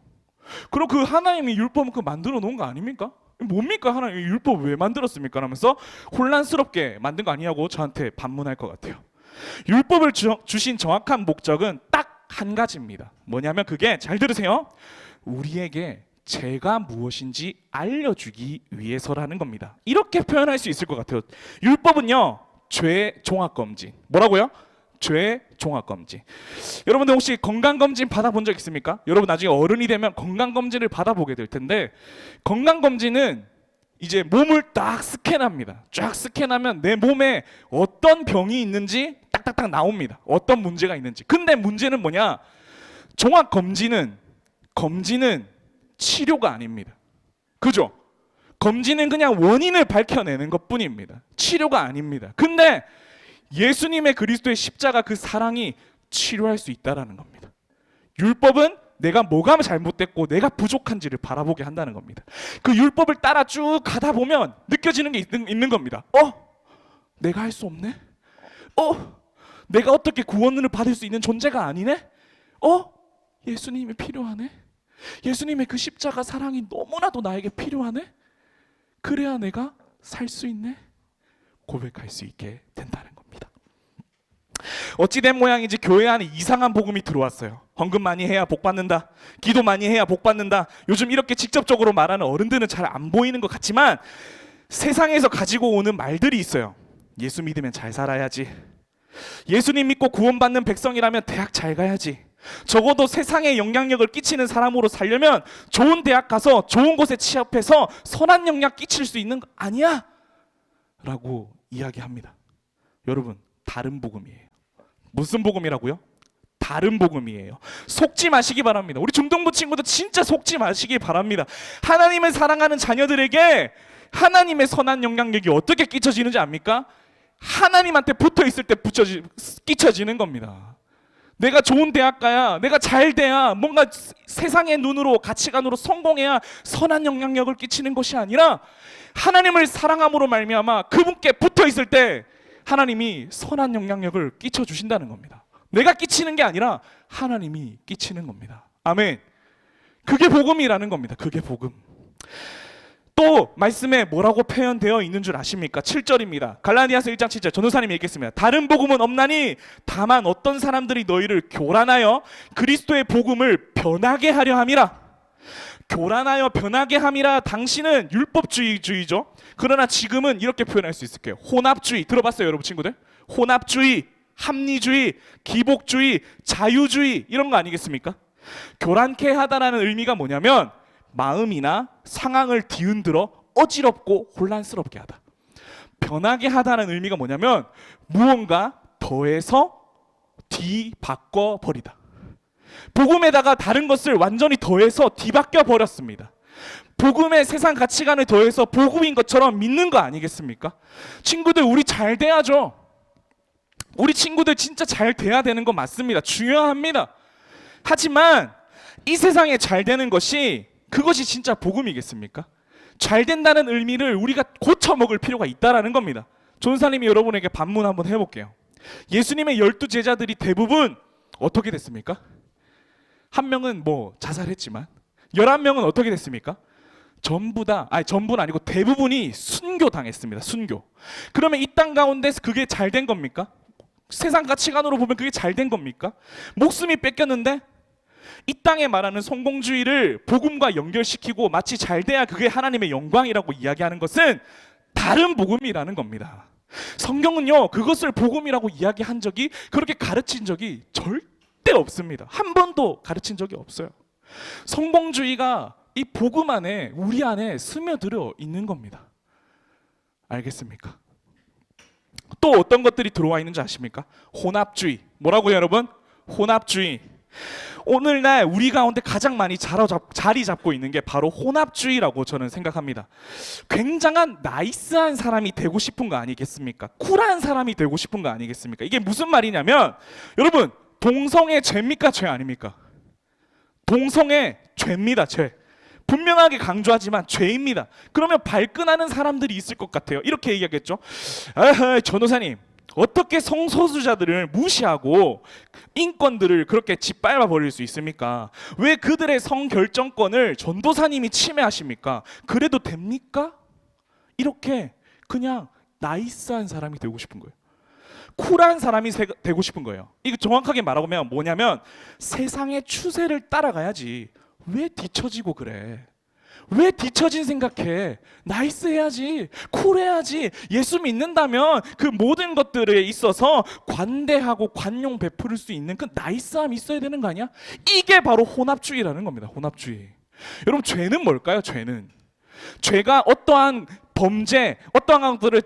[SPEAKER 4] 그럼 그 하나님이 율법은 그 만들어 놓은 거 아닙니까? 뭡니까? 하나님이 율법 왜 만들었습니까? 하면서 혼란스럽게 만든 거 아니냐고 저한테 반문할 것 같아요. 율법을 주신 정확한 목적은 딱 한 가지입니다. 뭐냐면 그게, 잘 들으세요, 우리에게 죄가 무엇인지 알려주기 위해서라는 겁니다. 이렇게 표현할 수 있을 것 같아요. 율법은요, 죄 종합검진. 뭐라고요? 죄 종합검진. 여러분들 혹시 건강검진 받아본 적 있습니까? 여러분 나중에 어른이 되면 건강검진을 받아보게 될 텐데, 건강검진은 이제 몸을 딱 스캔합니다. 쫙 스캔하면 내 몸에 어떤 병이 있는지 딱딱딱 나옵니다. 어떤 문제가 있는지. 근데 문제는 뭐냐? 종합검진은 치료가 아닙니다. 그죠? 검진은 그냥 원인을 밝혀내는 것뿐입니다. 치료가 아닙니다. 근데 예수님의 그리스도의 십자가, 그 사랑이 치료할 수 있다라는 겁니다. 율법은 내가 뭐가 잘못됐고 내가 부족한지를 바라보게 한다는 겁니다. 그 율법을 따라 쭉 가다 보면 느껴지는 게 있는 겁니다. 내가 할 수 없네? 내가 어떻게 구원을 받을 수 있는 존재가 아니네? 예수님이 필요하네? 예수님의 그 십자가 사랑이 너무나도 나에게 필요하네? 그래야 내가 살 수 있네? 고백할 수 있게 된다는 겁니다. 어찌된 모양인지 교회 안에 이상한 복음이 들어왔어요. 헌금 많이 해야 복 받는다, 기도 많이 해야 복 받는다. 요즘 이렇게 직접적으로 말하는 어른들은 잘 안 보이는 것 같지만 세상에서 가지고 오는 말들이 있어요. 예수 믿으면 잘 살아야지, 예수님 믿고 구원받는 백성이라면 대학 잘 가야지, 적어도 세상에 영향력을 끼치는 사람으로 살려면 좋은 대학 가서 좋은 곳에 취업해서 선한 영향 끼칠 수 있는 거 아니야? 라고 이야기합니다. 여러분, 다른 복음이에요. 무슨 복음이라고요? 다른 복음이에요. 속지 마시기 바랍니다. 우리 중동부 친구들 진짜 속지 마시기 바랍니다. 하나님을 사랑하는 자녀들에게 하나님의 선한 영향력이 어떻게 끼쳐지는지 압니까? 하나님한테 붙어 있을 때 끼쳐지는 겁니다. 내가 좋은 대학 가야, 내가 잘 돼야, 뭔가 세상의 눈으로, 가치관으로 성공해야 선한 영향력을 끼치는 것이 아니라 하나님을 사랑함으로 말미암아 그분께 붙어 있을 때 하나님이 선한 영향력을 끼쳐 주신다는 겁니다. 내가 끼치는 게 아니라 하나님이 끼치는 겁니다. 아멘. 그게 복음이라는 겁니다. 그게 복음. 또 말씀에 뭐라고 표현되어 있는 줄 아십니까? 7절입니다. 갈라디아서 1장 7절, 전도사님이 얘기했습니다. 다른 복음은 없나니 다만 어떤 사람들이 너희를 교란하여 그리스도의 복음을 변하게 하려 함이라. 교란하여 변하게 함이라. 당신은 율법주의죠. 그러나 지금은 이렇게 표현할 수 있을 거예요. 혼합주의. 들어봤어요, 여러분 친구들? 혼합주의, 합리주의, 기복주의, 자유주의, 이런 거 아니겠습니까? 교란케 하다라는 의미가 뭐냐면 마음이나 상황을 뒤흔들어 어지럽고 혼란스럽게 하다. 변하게 하다는 의미가 뭐냐면 무언가 더해서 뒤바꿔 버리다. 복음에다가 다른 것을 완전히 더해서 뒤바뀌어 버렸습니다. 복음의 세상 가치관을 더해서 복음인 것처럼 믿는 거 아니겠습니까? 친구들, 우리 잘 돼야죠. 우리 친구들 진짜 잘 돼야 되는 거 맞습니다. 중요합니다. 하지만 이 세상에 잘 되는 것이 그것이 진짜 복음이겠습니까? 잘 된다는 의미를 우리가 고쳐먹을 필요가 있다라는 겁니다. 전사님이 여러분에게 반문 한번 해볼게요. 예수님의 12 제자들이 대부분 어떻게 됐습니까? 한 명은 뭐 자살했지만 11명은 어떻게 됐습니까? 전부는 아니고 대부분이 순교당했습니다. 순교. 그러면 이 땅 가운데 그게 잘 된 겁니까? 세상 가치관으로 보면 그게 잘 된 겁니까? 목숨이 뺏겼는데 이 땅에 말하는 성공주의를 복음과 연결시키고 마치 잘 돼야 그게 하나님의 영광이라고 이야기하는 것은 다른 복음이라는 겁니다. 성경은요, 그것을 복음이라고 이야기한 적이, 그렇게 가르친 적이 절대 없습니다. 한 번도 가르친 적이 없어요. 성공주의가 이 복음 안에, 우리 안에 스며들어 있는 겁니다. 알겠습니까? 또 어떤 것들이 들어와 있는지 아십니까? 혼합주의. 뭐라고요, 여러분? 혼합주의. 오늘날 우리 가운데 가장 많이 자리 잡고 있는 게 바로 혼합주의라고 저는 생각합니다. 굉장한 나이스한 사람이 되고 싶은 거 아니겠습니까? 쿨한 사람이 되고 싶은 거 아니겠습니까? 이게 무슨 말이냐면, 여러분, 동성애 죄입니까? 죄 아닙니까? 동성애 죄입니다. 죄. 분명하게 강조하지만 죄입니다. 그러면 발끈하는 사람들이 있을 것 같아요. 이렇게 얘기하겠죠. 전도사님, 어떻게 성소수자들을 무시하고 인권들을 그렇게 짓밟아 버릴 수 있습니까? 왜 그들의 성결정권을 전도사님이 침해하십니까? 그래도 됩니까? 이렇게 그냥 나이스한 사람이 되고 싶은 거예요. 쿨한 사람이 되고 싶은 거예요. 이거 정확하게 말하면 뭐냐면, 세상의 추세를 따라가야지 왜 뒤처지고 그래? 왜 뒤처진 생각해? 나이스해야지, 쿨해야지. 예수 믿는다면 그 모든 것들에 있어서 관대하고 관용 베풀을 수 있는 그 나이스함이 있어야 되는 거 아니야? 이게 바로 혼합주의라는 겁니다. 혼합주의. 여러분, 죄는 뭘까요? 죄가 어떠한 범죄, 어떠한 것들을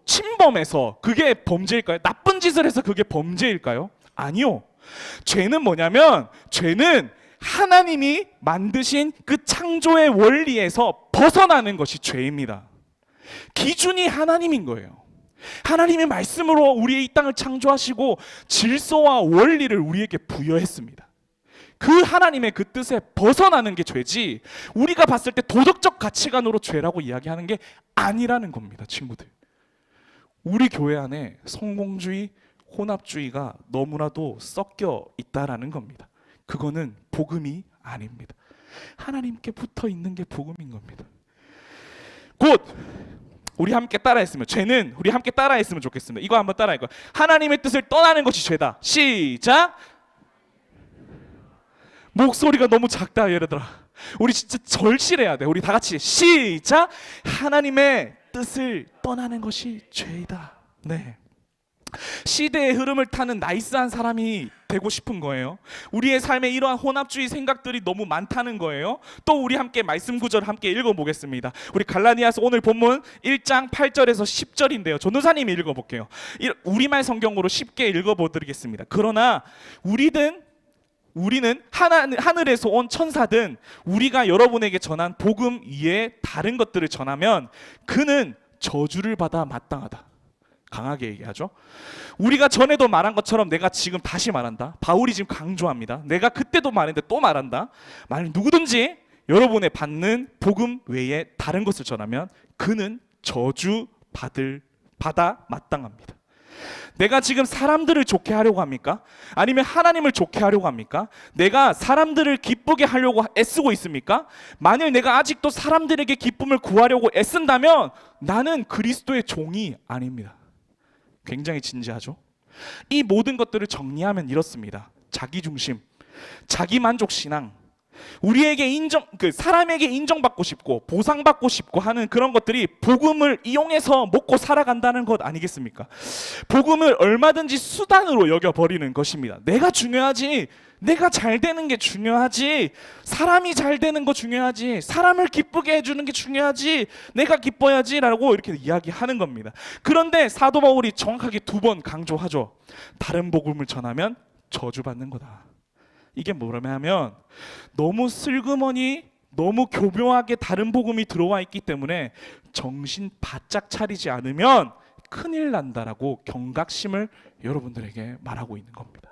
[SPEAKER 4] 침범해서 그게 범죄일까요? 나쁜 짓을 해서 그게 범죄일까요? 아니요. 죄는 뭐냐면, 죄는 하나님이 만드신 그 창조의 원리에서 벗어나는 것이 죄입니다. 기준이 하나님인 거예요. 하나님의 말씀으로 우리의 이 땅을 창조하시고 질서와 원리를 우리에게 부여했습니다. 그 하나님의 그 뜻에 벗어나는 게 죄지, 우리가 봤을 때 도덕적 가치관으로 죄라고 이야기하는 게 아니라는 겁니다. 친구들, 우리 교회 안에 성공주의, 혼합주의가 너무나도 섞여 있다라는 겁니다. 그거는 복음이 아닙니다. 하나님께 붙어 있는 게 복음인 겁니다. 곧 우리 함께 따라했으면, 죄는 우리 함께 따라했으면 좋겠습니다. 이거 한번 따라할 거예요. 하나님의 뜻을 떠나는 것이 죄다. 시작. 목소리가 너무 작다, 얘들아. 우리 진짜 절실해야 돼. 우리 다 같이 시작. 하나님의 뜻을 떠나는 것이 죄이다. 네. 시대의 흐름을 타는 나이스한 사람이 되고 싶은 거예요. 우리의 삶에 이러한 혼합주의 생각들이 너무 많다는 거예요. 또 우리 함께 말씀 구절을 함께 읽어보겠습니다. 우리 갈라디아서 오늘 본문 1장 8절에서 10절인데요. 전도사님이 읽어볼게요. 우리말 성경으로 쉽게 읽어보드리겠습니다. 그러나 우리는 하늘에서 온 천사든 우리가 여러분에게 전한 복음 이외에 다른 것들을 전하면 그는 저주를 받아 마땅하다. 강하게 얘기하죠. 우리가 전에도 말한 것처럼 내가 지금 다시 말한다. 바울이 지금 강조합니다. 내가 그때도 말했는데 또 말한다. 만약 누구든지 여러분의 받는 복음 외에 다른 것을 전하면 그는 저주 받아 마땅합니다. 내가 지금 사람들을 좋게 하려고 합니까? 아니면 하나님을 좋게 하려고 합니까? 내가 사람들을 기쁘게 하려고 애쓰고 있습니까? 만일 내가 아직도 사람들에게 기쁨을 구하려고 애쓴다면 나는 그리스도의 종이 아닙니다. 굉장히 진지하죠? 이 모든 것들을 정리하면 이렇습니다. 자기중심, 자기만족신앙, 우리에게 사람에게 인정받고 싶고 보상받고 싶고 하는 그런 것들이 복음을 이용해서 먹고 살아간다는 것 아니겠습니까? 복음을 얼마든지 수단으로 여겨버리는 것입니다. 내가 중요하지, 내가 잘 되는 게 중요하지, 사람이 잘 되는 거 중요하지, 사람을 기쁘게 해주는 게 중요하지, 내가 기뻐야지 라고 이렇게 이야기하는 겁니다. 그런데 사도 바울이 정확하게 2번 강조하죠. 다른 복음을 전하면 저주받는 거다. 이게 뭐냐면 너무 슬그머니 너무 교묘하게 다른 복음이 들어와 있기 때문에 정신 바짝 차리지 않으면 큰일 난다라고 경각심을 여러분들에게 말하고 있는 겁니다.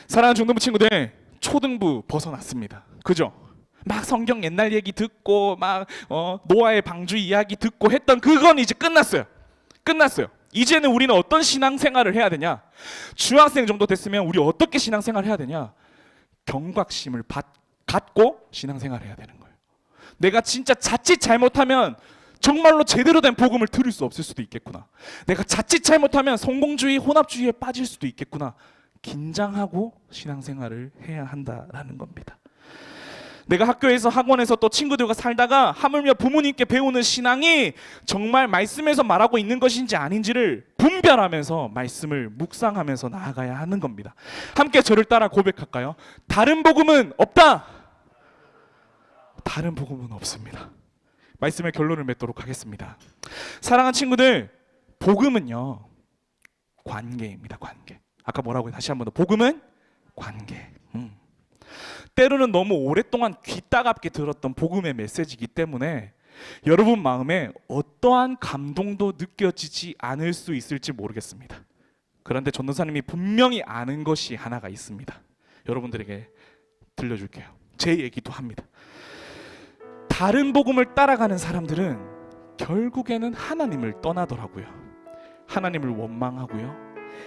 [SPEAKER 4] 사랑하는 중등부 친구들, 초등부 벗어났습니다. 그죠? 막 성경 옛날 얘기 듣고 막 노아의 방주 이야기 듣고 했던 그건 이제 끝났어요. 이제는 우리는 어떤 신앙생활을 해야 되냐? 중학생 정도 됐으면 우리 어떻게 신앙생활을 해야 되냐? 경각심을 갖고 신앙생활을 해야 되는 거예요. 내가 진짜 자칫 잘못하면 정말로 제대로 된 복음을 들을 수 없을 수도 있겠구나. 내가 자칫 잘못하면 성공주의, 혼합주의에 빠질 수도 있겠구나. 긴장하고 신앙생활을 해야 한다라는 겁니다. 내가 학교에서 학원에서 또 친구들과 살다가 하물며 부모님께 배우는 신앙이 정말 말씀에서 말하고 있는 것인지 아닌지를 분별하면서 말씀을 묵상하면서 나아가야 하는 겁니다. 함께 저를 따라 고백할까요? 다른 복음은 없다. 다른 복음은 없습니다. 말씀의 결론을 맺도록 하겠습니다. 사랑하는 친구들, 복음은요 관계입니다. 관계. 아까 뭐라고요? 다시 한번 더. 복음은 관계. 때로는 너무 오랫동안 귀 따갑게 들었던 복음의 메시지이기 때문에 여러분 마음에 어떠한 감동도 느껴지지 않을 수 있을지 모르겠습니다. 그런데 전도사님이 분명히 아는 것이 하나가 있습니다. 여러분들에게 들려줄게요. 제 얘기도 합니다. 다른 복음을 따라가는 사람들은 결국에는 하나님을 떠나더라고요. 하나님을 원망하고요,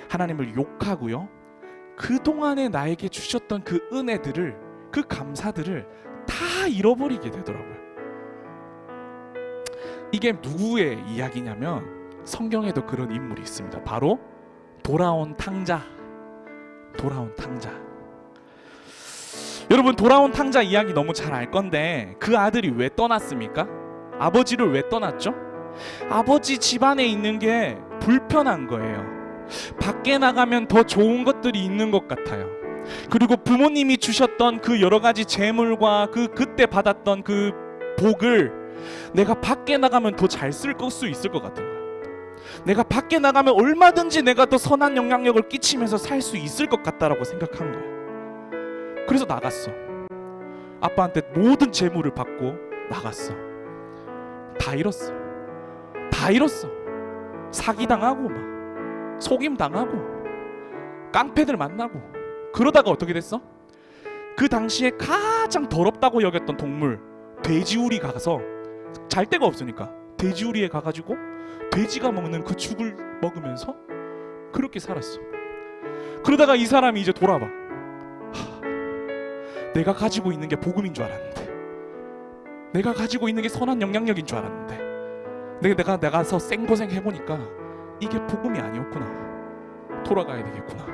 [SPEAKER 4] 하나님을 욕하고요, 그동안에 나에게 주셨던 그 은혜들을, 그 감사들을 다 잃어버리게 되더라고요. 이게 누구의 이야기냐면 성경에도 그런 인물이 있습니다. 바로 돌아온 탕자. 여러분, 돌아온 탕자 이야기 너무 잘 알 건데 그 아들이 왜 떠났습니까? 아버지를 왜 떠났죠? 아버지 집안에 있는 게 불편한 거예요. 밖에 나가면 더 좋은 것들이 있는 것 같아요. 그리고 부모님이 주셨던 그 여러 가지 재물과 그때 받았던 그 복을 내가 밖에 나가면 더 잘 쓸 수 있을 것 같은 거야. 내가 밖에 나가면 얼마든지 내가 더 선한 영향력을 끼치면서 살 수 있을 것 같다라고 생각한 거야. 그래서 나갔어. 아빠한테 모든 재물을 받고 나갔어. 다 잃었어. 사기당하고 막 속임당하고 깡패들 만나고 그러다가 어떻게 됐어? 그 당시에 가장 더럽다고 여겼던 동물 돼지우리 가서 잘 데가 없으니까 돼지우리에 가가지고 돼지가 먹는 그 죽을 먹으면서 그렇게 살았어. 그러다가 이 사람이 이제 돌아봐. 내가 가지고 있는 게 복음인 줄 알았는데, 내가 가지고 있는 게 선한 영향력인 줄 알았는데 내가 나가서 생고생 해보니까 이게 복음이 아니었구나. 돌아가야 되겠구나.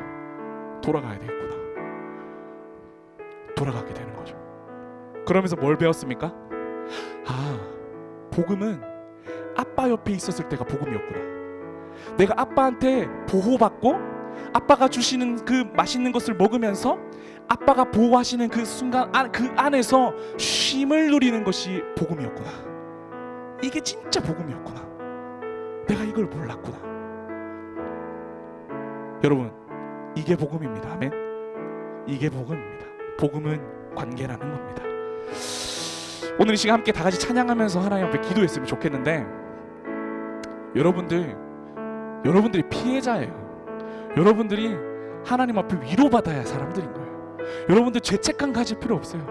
[SPEAKER 4] 돌아가게 되는 거죠. 그러면서 뭘 배웠습니까? 복음은 아빠 옆에 있었을 때가 복음이었구나. 내가 아빠한테 보호받고 아빠가 주시는 그 맛있는 것을 먹으면서 아빠가 보호하시는 그 순간 그 안에서 쉼을 누리는 것이 복음이었구나. 이게 진짜 복음이었구나. 내가 이걸 몰랐구나. 여러분, 이게 복음입니다. 아멘. 이게 복음입니다. 복음은 관계라는 겁니다. 오늘 이 시간 함께 다 같이 찬양하면서 하나님 앞에 기도했으면 좋겠는데, 여러분들이 피해자예요. 여러분들이 하나님 앞에 위로받아야 할 사람들인 거예요. 여러분들 죄책감 가질 필요 없어요.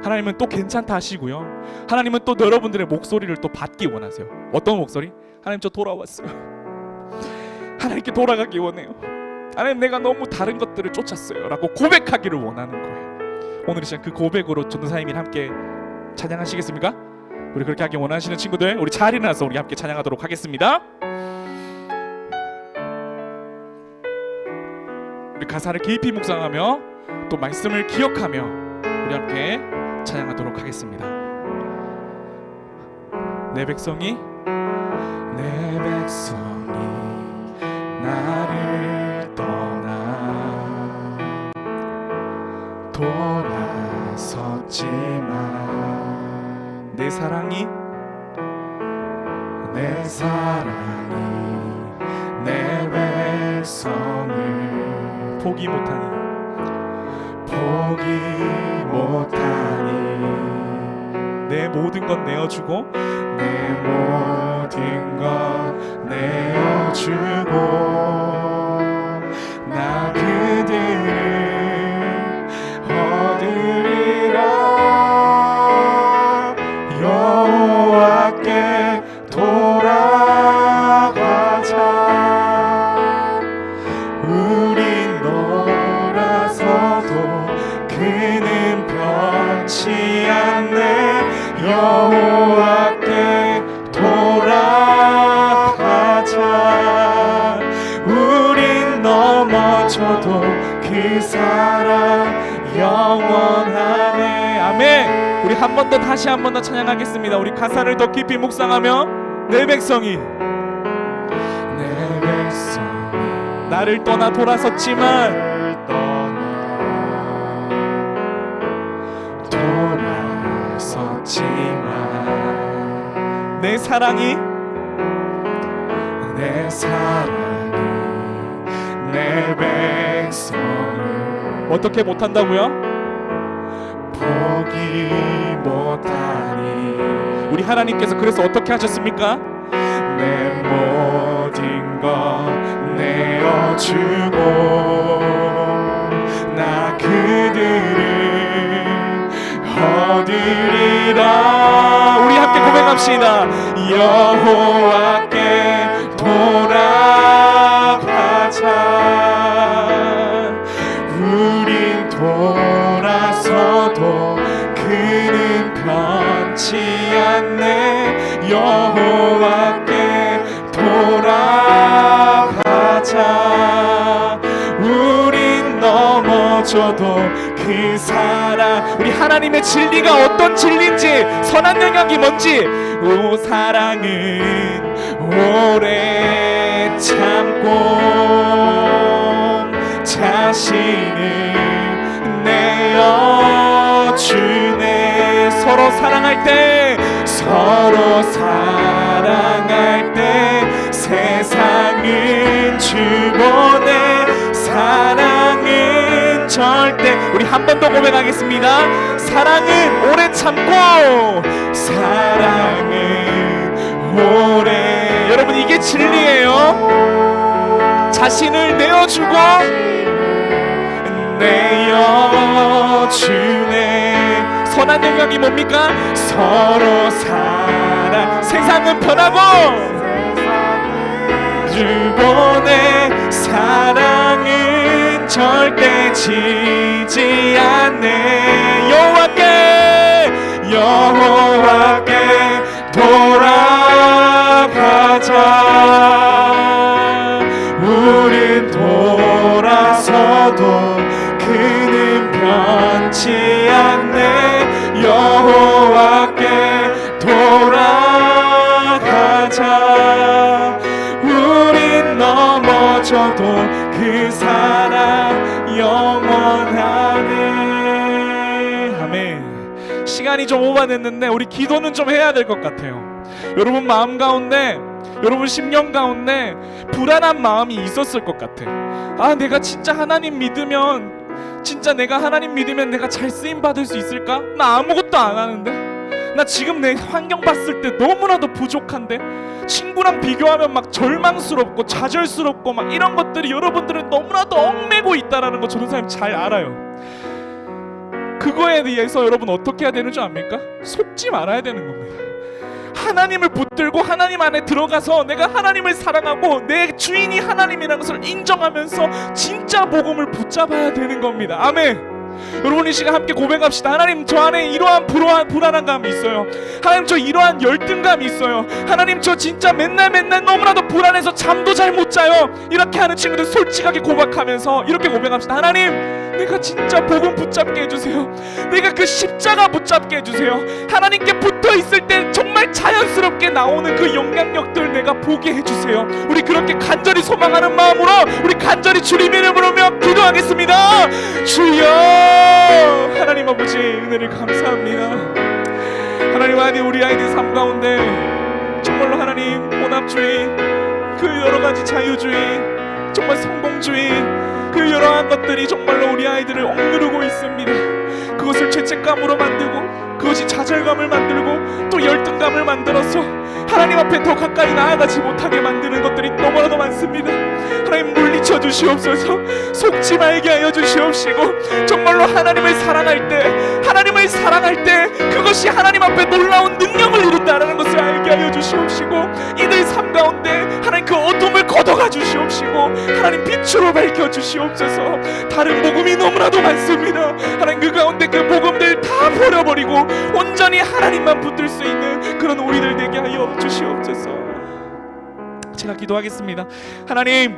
[SPEAKER 4] 하나님은 또 괜찮다 하시고요. 하나님은 또 여러분들의 목소리를 또 받기 원하세요. 어떤 목소리? 하나님, 저 돌아왔어요. 하나님께 돌아가기 원해요. 하나님, 내가 너무 다른 것들을 쫓았어요 라고 고백하기를 원하는 거예요. 오늘 이 시간 그 고백으로 전도사님이 함께 찬양하시겠습니까? 우리 그렇게 하기 원하시는 친구들, 우리 잘 일어나서 우리 함께 찬양하도록 하겠습니다. 우리 가사를 깊이 묵상하며 또 말씀을 기억하며 우리 함께 찬양하도록 하겠습니다. 내 백성이 나를 떠나 돌아섰지만 내 사랑이 내 백성을 포기 못하니 포기 못하니 내 모든 것 내어주고 내 모든 것 내어주고 나 그들을 얻으리라 여호와께 돌아가자 우린 놀아서도 그는 변치 않네 여호와께 돌아가자 우린 넘어져도 그 사랑 영원하네. 아멘. 우리 한 번 더 다시 한 번 더 찬양하겠습니다. 우리 가사를 더 깊이 묵상하며 내 백성이 나를 떠나 돌아섰지만 내 사랑이 내 백성을 어떻게 못한다고요? 포기 못하니 우리 하나님께서 그래서 어떻게 하셨습니까? 내 모든 것 내어주고 나 그들을 얻으리라. 우리 함께 고백합시다. 여호와께 돌아가자 우린 돌아서도 그는 변치 않네 여호와께 돌아가자 우린 넘어져도 그 사랑 우리 하나님의 진리가 어떤 진리인지 선한 영향이 뭔지 오 사랑은 오래 참고 자신을 내어주네 서로 사랑할 때 세상은 주보내 사랑은 절대 우리 한 번 더 고백하겠습니다. 사랑은 오래 참고 사랑은 오래 여러분 이게 진리예요. 자신을 내어주고 내어주네 선한 영향이 뭡니까? 서로 사랑 세상은 변하고 주보내 사랑은 절대 지지 않네 여호와께 돌아가자 우린 돌아서도 그는 변치 않네 여호와께 돌아가자 우린 넘어져도 그 사랑 영원하네. 아멘. 시간이 좀 오버됐는데 우리 기도는 좀 해야 될 것 같아요. 여러분 마음 가운데 여러분 심령 가운데 불안한 마음이 있었을 것 같아. 아 내가 진짜 하나님 믿으면 진짜 내가 하나님 믿으면 내가 잘 쓰임 받을 수 있을까? 나 아무것도 안 하는데 나 지금 내 환경 봤을 때 너무나도 부족한데 친구랑 비교하면 막 절망스럽고 좌절스럽고 막 이런 것들이 여러분들은 너무나도 얽매고 있다라는 거 전도사님 잘 알아요. 그거에 대해서 여러분 어떻게 해야 되는 줄 압니까? 속지 말아야 되는 겁니다. 하나님을 붙들고 하나님 안에 들어가서 내가 하나님을 사랑하고 내 주인이 하나님이라는 것을 인정하면서 진짜 복음을 붙잡아야 되는 겁니다. 아멘. 여러분 이 시간 함께 고백합시다. 하나님 저 안에 이러한 불안한 감이 있어요. 하나님 저 이러한 열등감이 있어요. 하나님 저 진짜 맨날 너무나도 불안해서 잠도 잘 못 자요. 이렇게 하는 친구들 솔직하게 고백하면서 이렇게 고백합시다. 하나님 내가 진짜 복음 붙잡게 해주세요. 내가 그 십자가 붙잡게 해주세요. 하나님께 붙어있을 때 정말 자연스럽게 나오는 그 영향력들 내가 보게 해주세요. 우리 그렇게 간절히 소망하는 마음으로 우리 간절히 주님 이름으로 기도하겠습니다. 주여 하나님 아버지 은혜를 감사합니다. 하나님 우리 아이들 삶 가운데 정말로 하나님 혼합주의 그 여러가지 자유주의 정말 성공주의 그 여러한 것들이 정말로 우리 아이들을 억누르고 있습니다. 그것을 죄책감으로 만들고 그것이 좌절감을 만들고 또 열등감을 만들어서 하나님 앞에 더 가까이 나아가지 못하게 만드는 것들이 너무나도 많습니다. 하나님 물리쳐 주시옵소서. 속지 말게 하여 주시옵시고 정말로 하나님을 사랑할 때 그것이 하나님 앞에 놀라운 능력을 이룬다는 것을 알게 하여 주시옵시고 이들 삶 가운데 하나님 그 어둠을 걷어가 주시옵시고 하나님 빛으로 밝혀 주시옵소서. 다른 복음이 너무나도 많습니다. 하나님 그 가운데 그 복음들 다 버려버리고 온전히 하나님만 붙들 수 있는 그런 우리들 되게 하여 주시옵소서. 제가 기도하겠습니다. 하나님,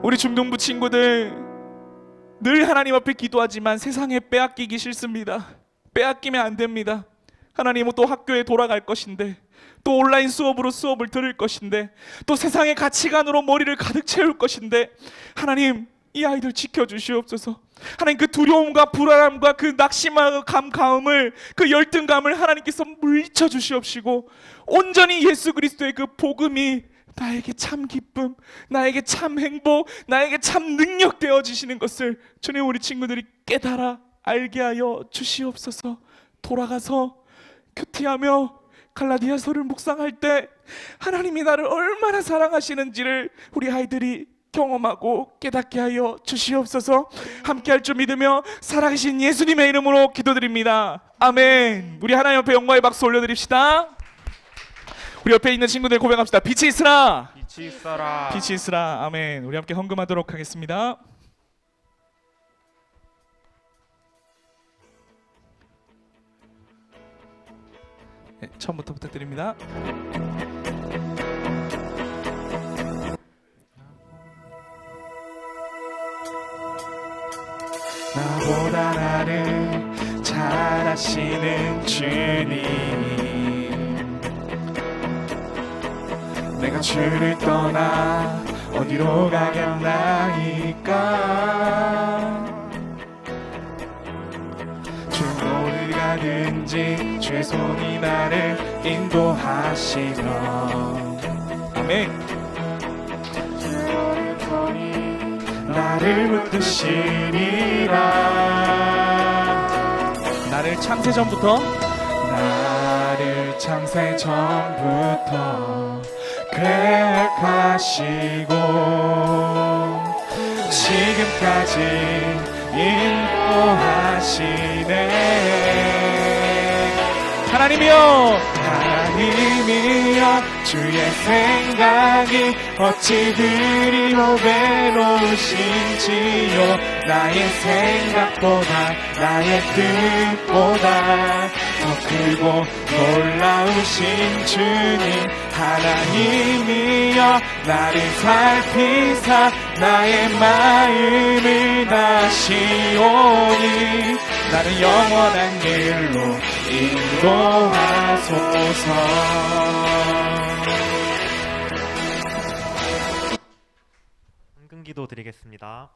[SPEAKER 4] 우리 중동부 친구들 늘 하나님 앞에 기도하지만 세상에 빼앗기기 싫습니다. 빼앗기면 안 됩니다. 하나님은 또 학교에 돌아갈 것인데 또 온라인 수업으로 수업을 들을 것인데 또 세상의 가치관으로 머리를 가득 채울 것인데 하나님 이 아이들 지켜주시옵소서. 하나님 그 두려움과 불안함과 그 낙심감을 그 열등감을 하나님께서 물리쳐 주시옵시고 온전히 예수 그리스도의 그 복음이 나에게 참 기쁨, 나에게 참 행복, 나에게 참 능력 되어지시는 것을 주님 우리 친구들이 깨달아 알게 하여 주시옵소서. 돌아가서 큐티하며 갈라디아서를 묵상할 때 하나님이 나를 얼마나 사랑하시는지를 우리 아이들이 경험하고 깨닫게 하여 주시옵소서. 함께 할 줄 믿으며 살아계신 예수님의 이름으로 기도드립니다. 아멘. 우리 하나님 앞에 영광의 박수 올려드립시다. 우리 옆에 있는 친구들 고백합시다. 빛이 있으라.
[SPEAKER 2] 빛이 있어라.
[SPEAKER 4] 빛이 있으라. 아멘. 우리 함께 헌금하도록 하겠습니다. 네, 처음부터 부탁드립니다. 나보다 나를 잘 아시는 주님, 내가 주를 떠나 어디로 가겠나이까. 주 어디 가든지 주의 손이 나를 인도하시며. 아멘. 주의 손이 나를 붙드시리라. 나를 창세전부터 계획하시고 지금까지 인도하시네. 하나님이여 주의 생각이 어찌 그리로 외로우신지요. 나의 생각보다 나의 뜻보다 더 크고 놀라우신 주님, 하나님이여 나를 살피사 나의 마음을 다시오니 나를 영원한 길로 인도하소서.
[SPEAKER 5] 헌금기도 드리겠습니다.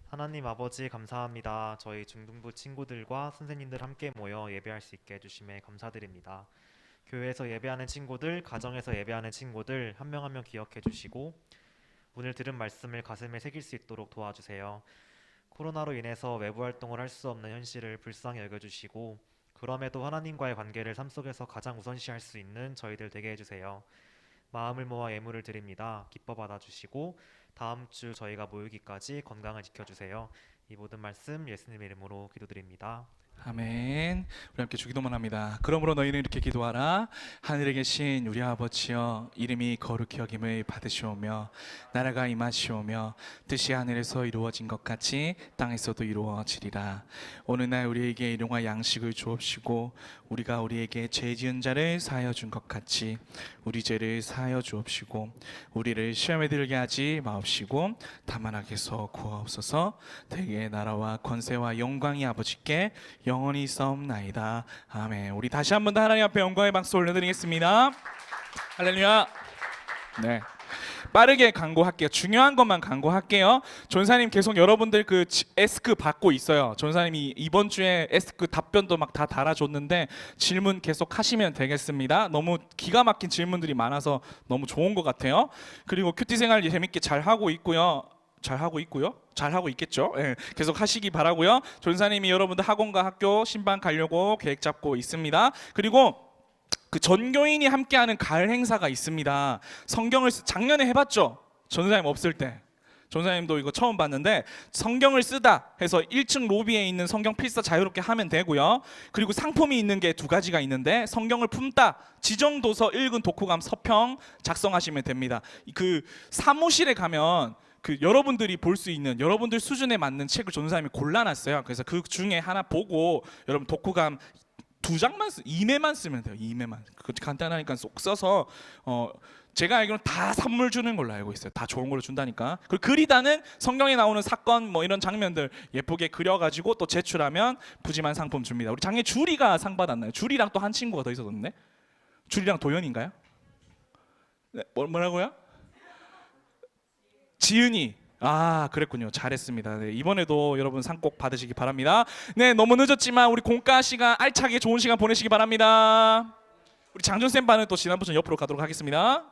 [SPEAKER 5] 하나님 아버지 감사합니다. 저희 중등부 친구들과 선생님들 함께 모여 예배할 수 있게 해주심에 감사드립니다. 교회에서 예배하는 친구들, 가정에서 예배하는 친구들 한 명 한 명 기억해 주시고 오늘 들은 말씀을 가슴에 새길 수 있도록 도와주세요. 코로나로 인해서 외부 활동을 할 수 없는 현실을 불쌍히 여겨주시고 그럼에도 하나님과의 관계를 삶 속에서 가장 우선시할 수 있는 저희들 되게 해주세요. 마음을 모아 예물을 드립니다. 기뻐 받아주시고 다음 주 저희가 모이기까지 건강을 지켜주세요. 이 모든 말씀 예수님의 이름으로 기도드립니다.
[SPEAKER 4] 아멘. 우리 함께 주기도만 합니다. 그러므로 너희는 이렇게 기도하라. 하늘에 계신 우리 아버지여, 이름이 거룩히 여김을 받으시오며 나라가 임하시오며 뜻이 하늘에서 이루어진 것 같이 땅에서도 이루어지리라. 오늘날 우리에게 일용할 양식을 주옵시고 우리가 우리에게 죄 지은 자를 사하여 준 것 같이 우리 죄를 사하여 주옵시고 우리를 시험에 들게 하지 마옵시고 다만 악에서 구하옵소서. 대개 나라와 권세와 영광이 아버지께 영원히 있사옵나이다. 아멘. 우리 다시 한번 더 하나님 앞에 영광의 박수 올려드리겠습니다. 할렐루야. 네. 빠르게 강구할게요. 중요한 것만 강구할게요. 전사님 계속 여러분들 그 에스크 받고 있어요. 전사님이 이번 주에 에스크 답변도 막 다 달아줬는데 질문 계속 하시면 되겠습니다. 너무 기가 막힌 질문들이 많아서 너무 좋은 것 같아요. 그리고 큐티 생활 재밌게 잘 하고 있고요. 잘 하고 있고요. 잘 하고 있겠죠. 예, 계속 하시기 바라고요. 전사님이 여러분들 학원과 학교 신방 가려고 계획 잡고 있습니다. 그리고 그 전교인이 함께하는 가을 행사가 있습니다. 성경을 작년에 해봤죠. 전사님 없을 때. 전사님도 이거 처음 봤는데 성경을 쓰다 해서 1층 로비에 있는 성경 필사 자유롭게 하면 되고요. 그리고 상품이 있는 게 두 가지가 있는데 성경을 품다 지정도서 읽은 독후감 서평 작성하시면 됩니다. 그 사무실에 가면 그 여러분들이 볼 수 있는 여러분들 수준에 맞는 책을 전사님이 골라놨어요. 그래서 그 중에 하나 보고 여러분 독후감 2장만 2매만 쓰면 돼요. 2매만. 그 간단하니까 쏙 써서 제가 알기로는 다 선물 주는 걸로 알고 있어요. 다 좋은 걸로 준다니까. 그리고 그리다는 성경에 나오는 사건 뭐 이런 장면들 예쁘게 그려가지고 또 제출하면 푸짐한 상품 줍니다. 우리 장애 주리가 상 받았나요? 주리랑 또 한 친구가 더 있었는데 주리랑 도연인가요? 네, 뭐라고요? 지은이. 아 그랬군요. 잘했습니다. 네, 이번에도 여러분 상 꼭 받으시기 바랍니다. 네 너무 늦었지만 우리 공과 시간 알차게 좋은 시간 보내시기 바랍니다. 우리 장준쌤 반은 또 지난번처럼 옆으로 가도록 하겠습니다.